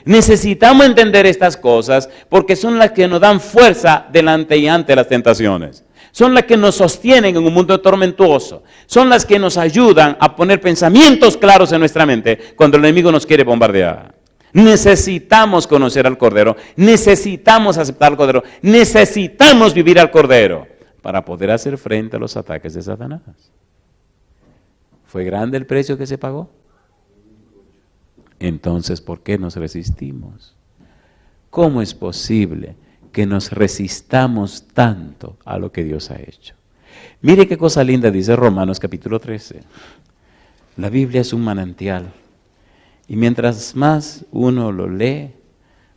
Necesitamos entender estas cosas porque son las que nos dan fuerza delante y ante las tentaciones. Son las que nos sostienen en un mundo tormentuoso. Son las que nos ayudan a poner pensamientos claros en nuestra mente cuando el enemigo nos quiere bombardear. Necesitamos conocer al Cordero. Necesitamos aceptar al Cordero. Necesitamos vivir al Cordero para poder hacer frente a los ataques de Satanás. ¿Fue grande el precio que se pagó? Entonces, ¿por qué nos resistimos? ¿Cómo es posible que nos resistamos tanto a lo que Dios ha hecho? Mire qué cosa linda dice Romanos capítulo 13. La Biblia es un manantial. Y mientras más uno lo lee,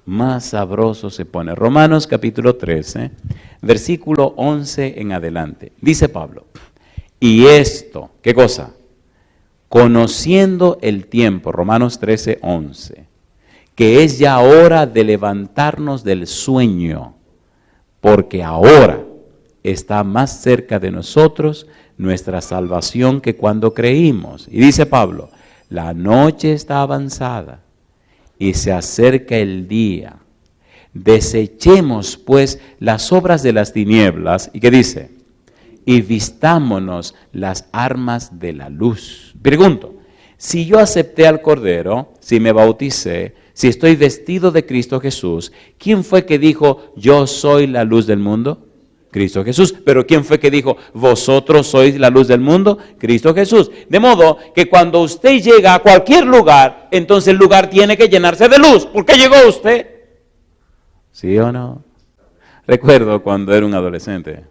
más sabroso se pone. Romanos capítulo 13, versículo 11 en adelante. Dice Pablo, y esto, ¿qué cosa? Conociendo el tiempo, Romanos 13, 11, que es ya hora de levantarnos del sueño, porque ahora está más cerca de nosotros nuestra salvación que cuando creímos. Y dice Pablo, la noche está avanzada y se acerca el día. Desechemos pues las obras de las tinieblas. ¿Y qué dice? Y vistámonos las armas de la luz. Pregunto, si yo acepté al Cordero, si me bauticé, si estoy vestido de Cristo Jesús, ¿quién fue que dijo, yo soy la luz del mundo? Cristo Jesús. Pero ¿quién fue que dijo, vosotros sois la luz del mundo? Cristo Jesús. De modo que cuando usted llega a cualquier lugar, entonces el lugar tiene que llenarse de luz. ¿Por qué llegó usted? ¿Sí o no? Recuerdo cuando era un adolescente.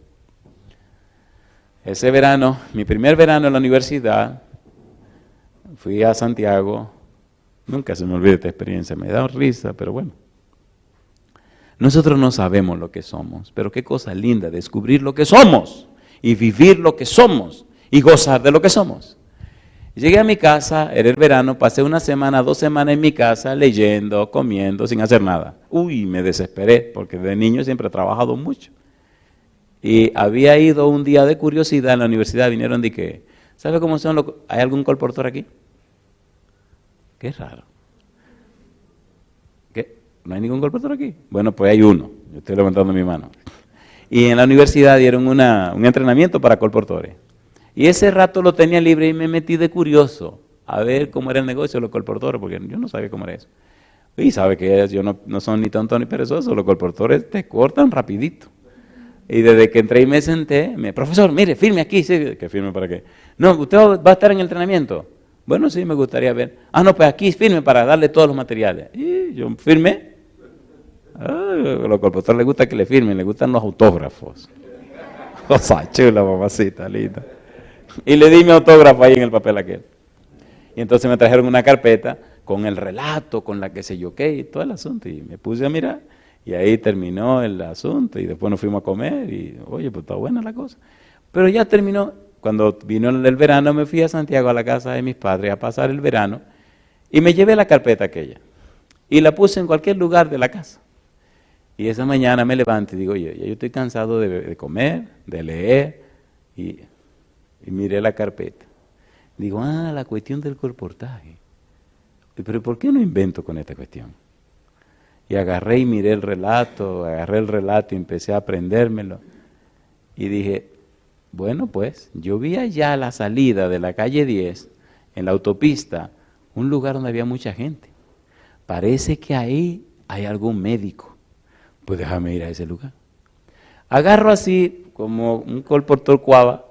Ese verano, mi primer verano en la universidad, fui a Santiago. Nunca se me olvida esta experiencia, me da risa, pero bueno. Nosotros no sabemos lo que somos, pero qué cosa linda descubrir lo que somos y vivir lo que somos y gozar de lo que somos. Llegué a mi casa, era el verano, pasé una semana, 2 semanas en mi casa leyendo, comiendo, sin hacer nada. Uy, me desesperé porque de niño siempre he trabajado mucho. Y había ido un día de curiosidad en la universidad, vinieron de que, ¿sabe cómo son los? ¿Hay algún colportor aquí? Qué raro. ¿Qué? ¿No hay ningún colportor aquí? Bueno, pues hay uno, yo estoy levantando mi mano. Y en la universidad dieron un entrenamiento para colportores. Y ese rato lo tenía libre y me metí de curioso a ver cómo era el negocio de los colportores, porque yo no sabía cómo era eso. Y sabe que yo no son ni tontos ni perezosos, los colportores te cortan rapidito. Y desde que entré y me senté, profesor, mire, firme aquí. Sí, ¿que firme para qué? No, ¿usted va a estar en el entrenamiento? Bueno, sí, me gustaría ver. Ah, no, pues aquí firme para darle todos los materiales. Y yo firmé. A los colportores les gusta que le firmen, les gustan los autógrafos. Cosa chula, mamacita, linda. Y le di mi autógrafo ahí en el papel aquel. Y entonces me trajeron una carpeta con el relato, con la que se yoqué y todo el asunto. Y me puse a mirar. Y ahí terminó el asunto y después nos fuimos a comer y, oye, pues está buena la cosa. Pero ya terminó. Cuando vino el verano me fui a Santiago a la casa de mis padres a pasar el verano y me llevé la carpeta aquella y la puse en cualquier lugar de la casa. Y esa mañana me levanto y digo, oye, ya yo estoy cansado de comer, de leer y miré la carpeta. Digo, la cuestión del colportaje. Pero ¿por qué no invento con esta cuestión? Y agarré y miré el relato y empecé a aprendérmelo. Y dije, Bueno, pues yo vi allá a la salida de la calle 10, en la autopista, un lugar donde había mucha gente. Parece que ahí hay algún médico. Pues déjame ir a ese lugar. Agarro así, como un colportor cuava,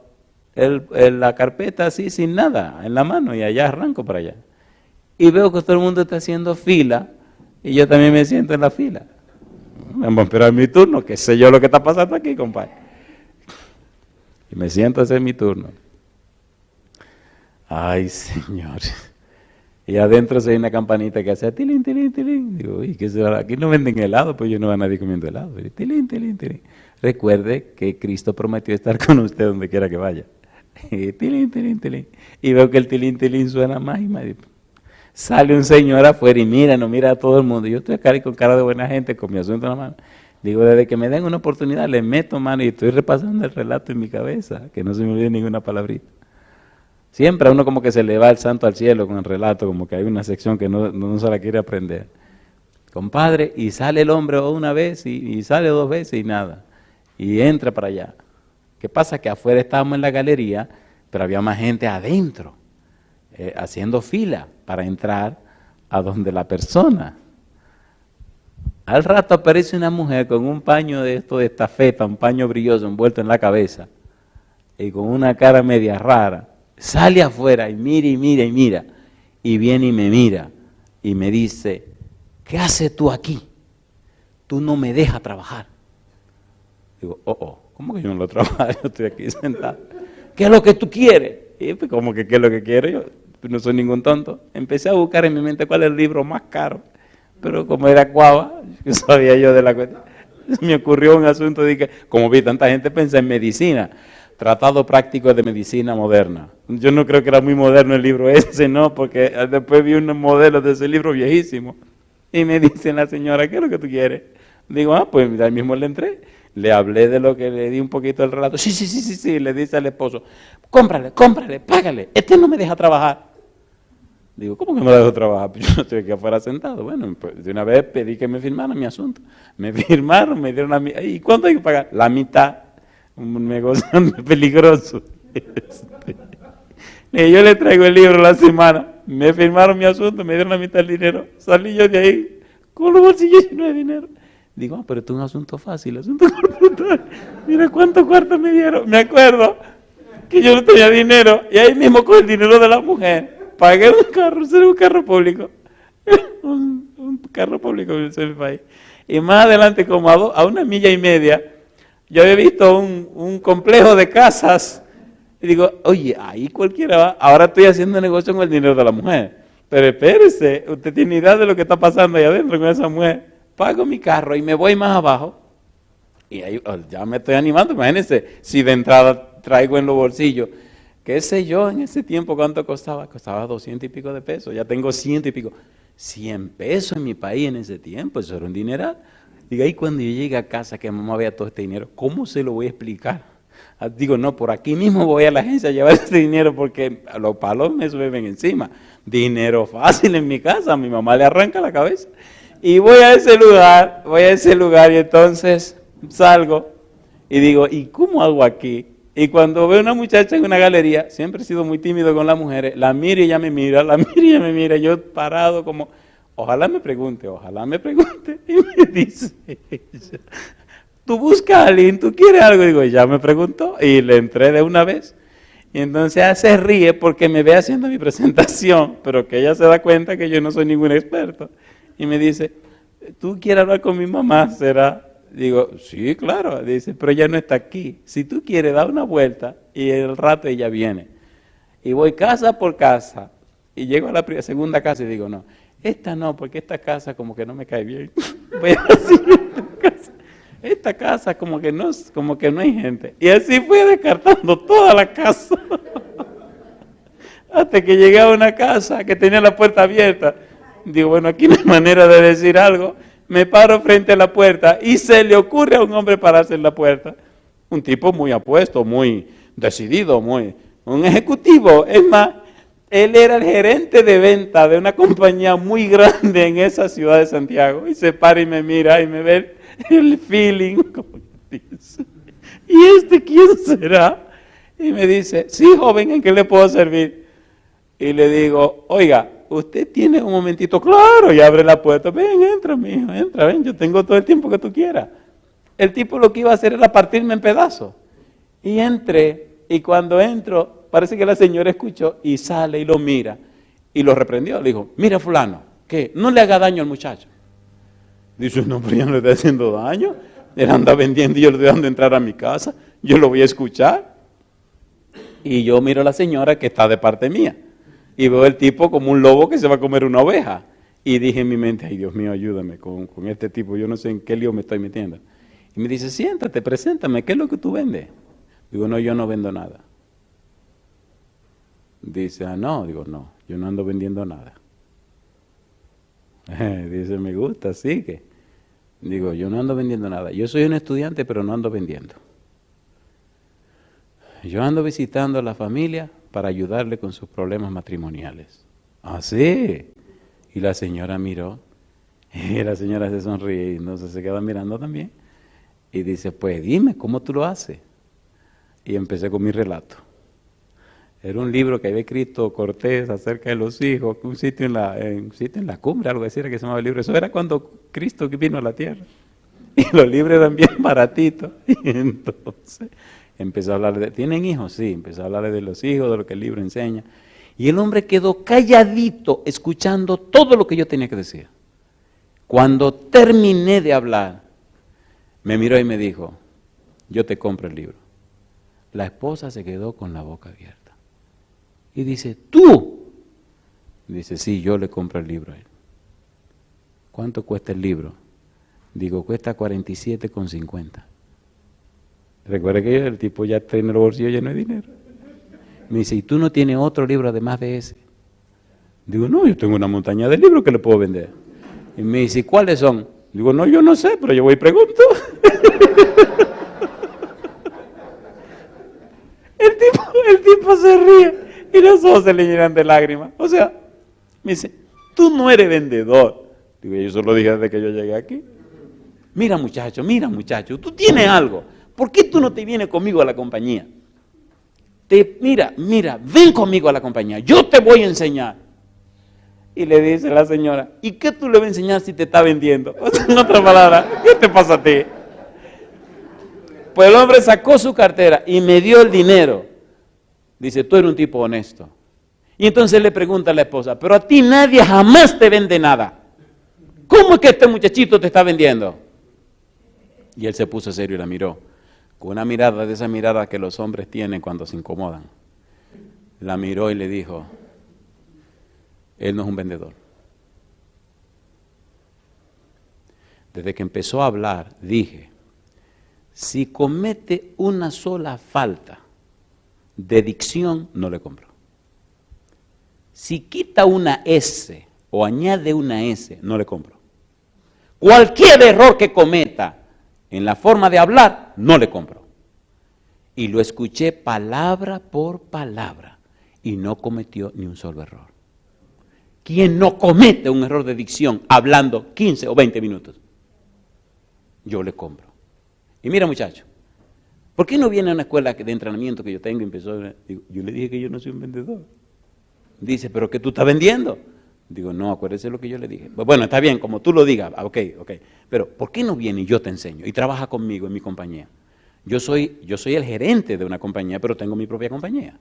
la carpeta así sin nada en la mano y allá arranco para allá. Y veo que todo el mundo está haciendo fila y yo también me siento en la fila. Vamos a esperar mi turno, que sé yo lo que está pasando aquí, compadre. Y me siento a hacer mi turno. Ay, Señor. Y adentro se hay una campanita que hace tilín, tilín, tilín. Digo, uy, ¿qué será? Aquí no venden helado, pues yo no veo a nadie comiendo helado. Tilín, tilín, tilín. Recuerde que Cristo prometió estar con usted donde quiera que vaya. Y tilín, tilín, tilín. Y veo que el tilín, tilín suena más y más. Sale un señor afuera y mira, no mira a todo el mundo. Yo estoy acá con cara de buena gente, con mi asunto en la mano. Digo, desde que me den una oportunidad, le meto mano y estoy repasando el relato en mi cabeza, que no se me olvide ninguna palabrita. Siempre a uno como que se le va el santo al cielo con el relato, como que hay una sección que no se la quiere aprender. Compadre, y sale el hombre una vez y sale dos veces y nada. Y entra para allá. ¿Qué pasa? Que afuera estábamos en la galería, pero había más gente adentro, haciendo fila para entrar a donde la persona. Al rato aparece una mujer con un paño de esto de estafeta, un paño brilloso envuelto en la cabeza, y con una cara media rara. Sale afuera y mira y mira y mira, y viene y me mira, y me dice, ¿qué haces tú aquí? Tú no me dejas trabajar. Digo, ¿cómo que yo no lo trabajo? Yo estoy aquí sentado. ¿Qué es lo que tú quieres? Y pues, ¿cómo que qué es lo que quiero? Yo no soy ningún tonto. Empecé a buscar en mi mente cuál es el libro más caro, pero como era cuava, sabía yo de la cuestión. Me ocurrió un asunto de que, como vi tanta gente pensar en medicina, Tratado Práctico de Medicina Moderna. Yo no creo que era muy moderno el libro ese, ¿no? Porque después vi unos modelos de ese libro viejísimo. Y me dice la señora, ¿qué es lo que tú quieres? Digo, pues ahí mismo le entré. Le hablé de lo que le di un poquito del relato. Sí, le dice al esposo, cómprale, págale. Este no me deja trabajar. Digo, ¿cómo que no dejo trabajar? Pues yo no estoy aquí afuera sentado. Bueno, pues de una vez pedí que me firmaran mi asunto. Me firmaron, me dieron la mitad. ¿Y cuánto hay que pagar? La mitad. Un negocio peligroso. Yo le traigo el libro la semana. Me firmaron mi asunto, me dieron la mitad del dinero. Salí yo de ahí con los bolsillos llenos de dinero. Digo, pero esto es un asunto fácil, asunto corporal. Mira cuántos cuartos me dieron. Me acuerdo que yo no tenía dinero y ahí mismo con el dinero de la mujer pagué un carro, será un carro público. un carro público en el país. Y más adelante, como a 1,5 millas, yo había visto un complejo de casas. Y digo, oye, ahí cualquiera va. Ahora estoy haciendo negocio con el dinero de la mujer. Pero espérese, usted tiene idea de lo que está pasando ahí adentro con esa mujer. Pago mi carro y me voy más abajo. Y ahí ya me estoy animando. Imagínense, si de entrada traigo en los bolsillos, qué sé yo, en ese tiempo cuánto costaba. Costaba 200 y pico de pesos. Ya tengo 100 y pico. 100 pesos en mi país en ese tiempo, eso era un dineral. Digo, ahí cuando yo llegue a casa, que mamá vea todo este dinero, ¿cómo se lo voy a explicar? Digo, no, por aquí mismo voy a la agencia a llevar este dinero porque los palos me suben encima. Dinero fácil en mi casa, a mi mamá le arranca la cabeza. Y voy a ese lugar y entonces salgo y digo, ¿y cómo hago aquí? Y cuando veo una muchacha en una galería, siempre he sido muy tímido con las mujeres, la miro y ella me mira, yo parado como, ojalá me pregunte, y me dice, tú buscas a alguien, tú quieres algo, digo, ya me preguntó, y le entré de una vez, y entonces ella se ríe porque me ve haciendo mi presentación, pero que ella se da cuenta que yo no soy ningún experto, y me dice, ¿tú quieres hablar con mi mamá, será? Digo, sí, claro. Dice, pero ella no está aquí. Si tú quieres, da una vuelta y el rato ella viene. Y voy casa por casa. Y llego a la segunda casa y digo, no, esta no, porque esta casa como que no me cae bien. Voy a la siguiente casa. Esta casa como que no hay gente. Y así fui descartando toda la casa. Hasta que llegué a una casa que tenía la puerta abierta. Digo, bueno, aquí no hay manera de decir algo. Me paro frente a la puerta y se le ocurre a un hombre pararse en la puerta. Un tipo muy apuesto, muy decidido, un ejecutivo. Es más, él era el gerente de venta de una compañía muy grande en esa ciudad de Santiago. Y se para y me mira y me ve el feeling. Como dice, ¿y quién será? Y me dice, sí, joven, ¿en qué le puedo servir? Y le digo, oiga, usted tiene un momentito, claro, y abre la puerta, ven, entra, mijo, entra, ven, yo tengo todo el tiempo que tú quieras. El tipo lo que iba a hacer era partirme en pedazos. Y entré, y cuando entro, parece que la señora escuchó, y sale y lo mira, y lo reprendió, le dijo, mira fulano, ¿qué? No le haga daño al muchacho. Dice, no, pero yo no le estoy haciendo daño, él anda vendiendo y yo le estoy dando entrar a mi casa, yo lo voy a escuchar. Y yo miro a la señora que está de parte mía. Y veo el tipo como un lobo que se va a comer una oveja. Y dije en mi mente, ay Dios mío, ayúdame con este tipo, yo no sé en qué lío me estoy metiendo. Y me dice, siéntate, preséntame, ¿qué es lo que tú vendes? Digo, no, yo no vendo nada. Dice, no, digo, no, yo no ando vendiendo nada. Dice, me gusta, sigue. Digo, yo no ando vendiendo nada, yo soy un estudiante, pero no ando vendiendo. Yo ando visitando a la familia para ayudarle con sus problemas matrimoniales. ¿Ah, sí? Y la señora miró, y la señora se sonríe, y entonces se queda mirando también. Y dice, pues dime, ¿cómo tú lo haces? Y empecé con mi relato. Era un libro que había escrito Cortés acerca de los hijos, un sitio en la cumbre, algo así era que se llamaba el libro. Eso era cuando Cristo vino a la tierra. Y los libros eran bien baratitos. Y entonces empezó a hablar de, ¿tienen hijos? Sí, empezó a hablar de los hijos, de lo que el libro enseña. Y el hombre quedó calladito, escuchando todo lo que yo tenía que decir. Cuando terminé de hablar, me miró y me dijo, yo te compro el libro. La esposa se quedó con la boca abierta. Y dice, ¿tú? Dice, sí, yo le compro el libro a él. ¿Cuánto cuesta el libro? Digo, cuesta 47,50. Recuerda que el tipo ya tiene el bolsillo lleno de dinero. Me dice, ¿y tú no tienes otro libro además de ese? Digo, no, yo tengo una montaña de libros que le puedo vender. Y me dice, ¿cuáles son? Digo, no, yo no sé, pero yo voy y pregunto. El tipo se ríe y los ojos se le llenan de lágrimas. O sea, me dice, tú no eres vendedor. Digo, yo solo dije desde que yo llegué aquí. Mira muchacho, tú tienes algo. ¿Por qué tú no te vienes conmigo a la compañía? Mira, ven conmigo a la compañía, yo te voy a enseñar. Y le dice la señora, ¿y qué tú le vas a enseñar si te está vendiendo? O sea, en otras palabras, ¿qué te pasa a ti? Pues el hombre sacó su cartera y me dio el dinero. Dice, tú eres un tipo honesto. Y entonces le pregunta a la esposa, pero a ti nadie jamás te vende nada. ¿Cómo es que este muchachito te está vendiendo? Y él se puso serio y la miró. Con una mirada de esa mirada que los hombres tienen cuando se incomodan. La miró y le dijo, él no es un vendedor. Desde que empezó a hablar, dije, si comete una sola falta de dicción, no le compro. Si quita una S o añade una S, no le compro. Cualquier error que cometa en la forma de hablar, no le compro. Y lo escuché palabra por palabra y no cometió ni un solo error. ¿Quién no comete un error de dicción hablando 15 o 20 minutos? Yo le compro. Y mira muchacho, ¿por qué no viene a una escuela de entrenamiento que yo tengo y empezó? Digo, yo le dije que yo no soy un vendedor. Dice, ¿pero qué tú estás vendiendo? Digo, no, acuérdese lo que yo le dije. Bueno, está bien, como tú lo digas, ok. Pero, ¿por qué no viene y yo te enseño? Y trabaja conmigo en mi compañía. Yo soy el gerente de una compañía, pero tengo mi propia compañía.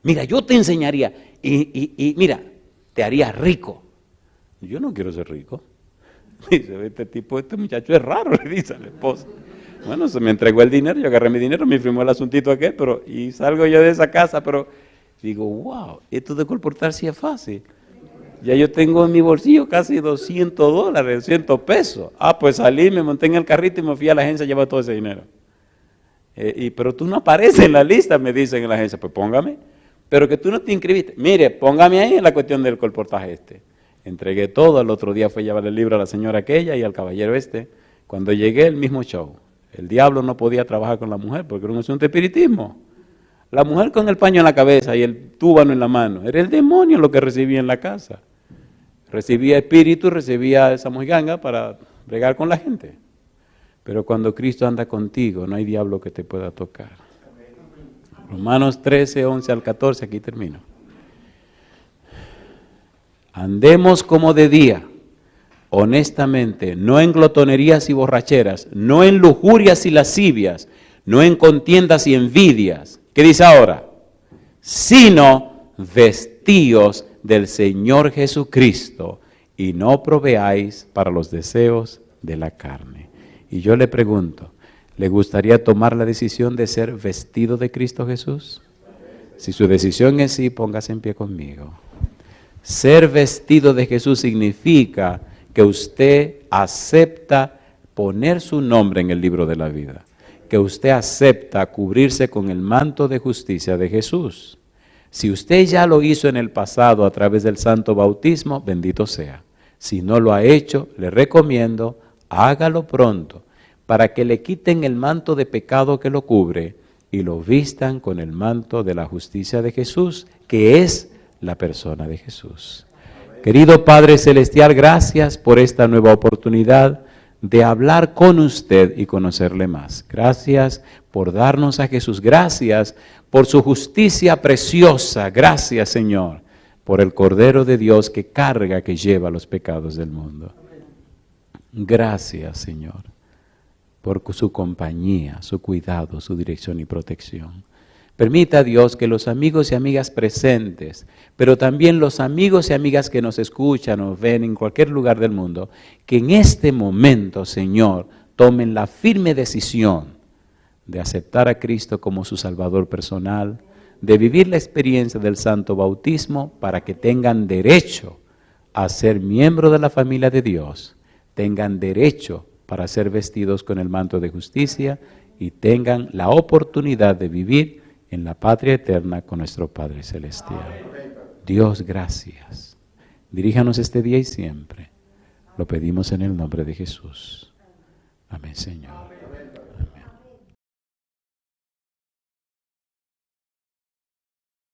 Mira, yo te enseñaría y mira, te haría rico. Yo no quiero ser rico. Dice, este muchacho es raro, le dice a la esposa. Bueno, se me entregó el dinero, yo agarré mi dinero, me firmó el asuntito aquel, y salgo yo de esa casa, pero digo, wow, esto de comportarse es fácil. Ya yo tengo en mi bolsillo casi $200, $200. Pues salí, me monté en el carrito y me fui a la agencia a llevar todo ese dinero. Pero tú no apareces en la lista, me dicen en la agencia, pues póngame. Pero que tú no te inscribiste. Mire, póngame ahí en la cuestión del colportaje este. Entregué todo, al otro día fue a llevar el libro a la señora aquella y al caballero este. Cuando llegué, el mismo show. El diablo no podía trabajar con la mujer porque era un asunto de espiritismo. La mujer con el paño en la cabeza y el túbano en la mano. Era el demonio lo que recibía en la casa. Recibía espíritu, recibía esa mojiganga para bregar con la gente. Pero cuando Cristo anda contigo, no hay diablo que te pueda tocar. Romanos 13, 11 al 14, aquí termino. Andemos como de día, honestamente, no en glotonerías y borracheras, no en lujurias y lascivias, no en contiendas y envidias. ¿Qué dice ahora? Sino vestíos del Señor Jesucristo y no proveáis para los deseos de la carne. Y yo le pregunto, ¿le gustaría tomar la decisión de ser vestido de Cristo Jesús? Si su decisión es sí, póngase en pie conmigo. Ser vestido de Jesús significa que usted acepta poner su nombre en el libro de la vida, que usted acepta cubrirse con el manto de justicia de Jesús. Si usted ya lo hizo en el pasado a través del santo bautismo, bendito sea. Si no lo ha hecho, le recomiendo, hágalo pronto, para que le quiten el manto de pecado que lo cubre y lo vistan con el manto de la justicia de Jesús, que es la persona de Jesús. Querido Padre Celestial, gracias por esta nueva oportunidad de hablar con usted y conocerle más. Gracias por darnos a Jesús. Gracias por su justicia preciosa. Gracias, Señor, por el Cordero de Dios que carga, que lleva los pecados del mundo. Gracias, Señor, por su compañía, su cuidado, su dirección y protección. Permita, Dios, que los amigos y amigas presentes, pero también los amigos y amigas que nos escuchan o ven en cualquier lugar del mundo, que en este momento, Señor, tomen la firme decisión de aceptar a Cristo como su Salvador personal, de vivir la experiencia del santo bautismo para que tengan derecho a ser miembro de la familia de Dios, tengan derecho para ser vestidos con el manto de justicia y tengan la oportunidad de vivir en la patria eterna con nuestro Padre Celestial. Dios, gracias. Diríjanos este día y siempre. Lo pedimos en el nombre de Jesús. Amén, Señor.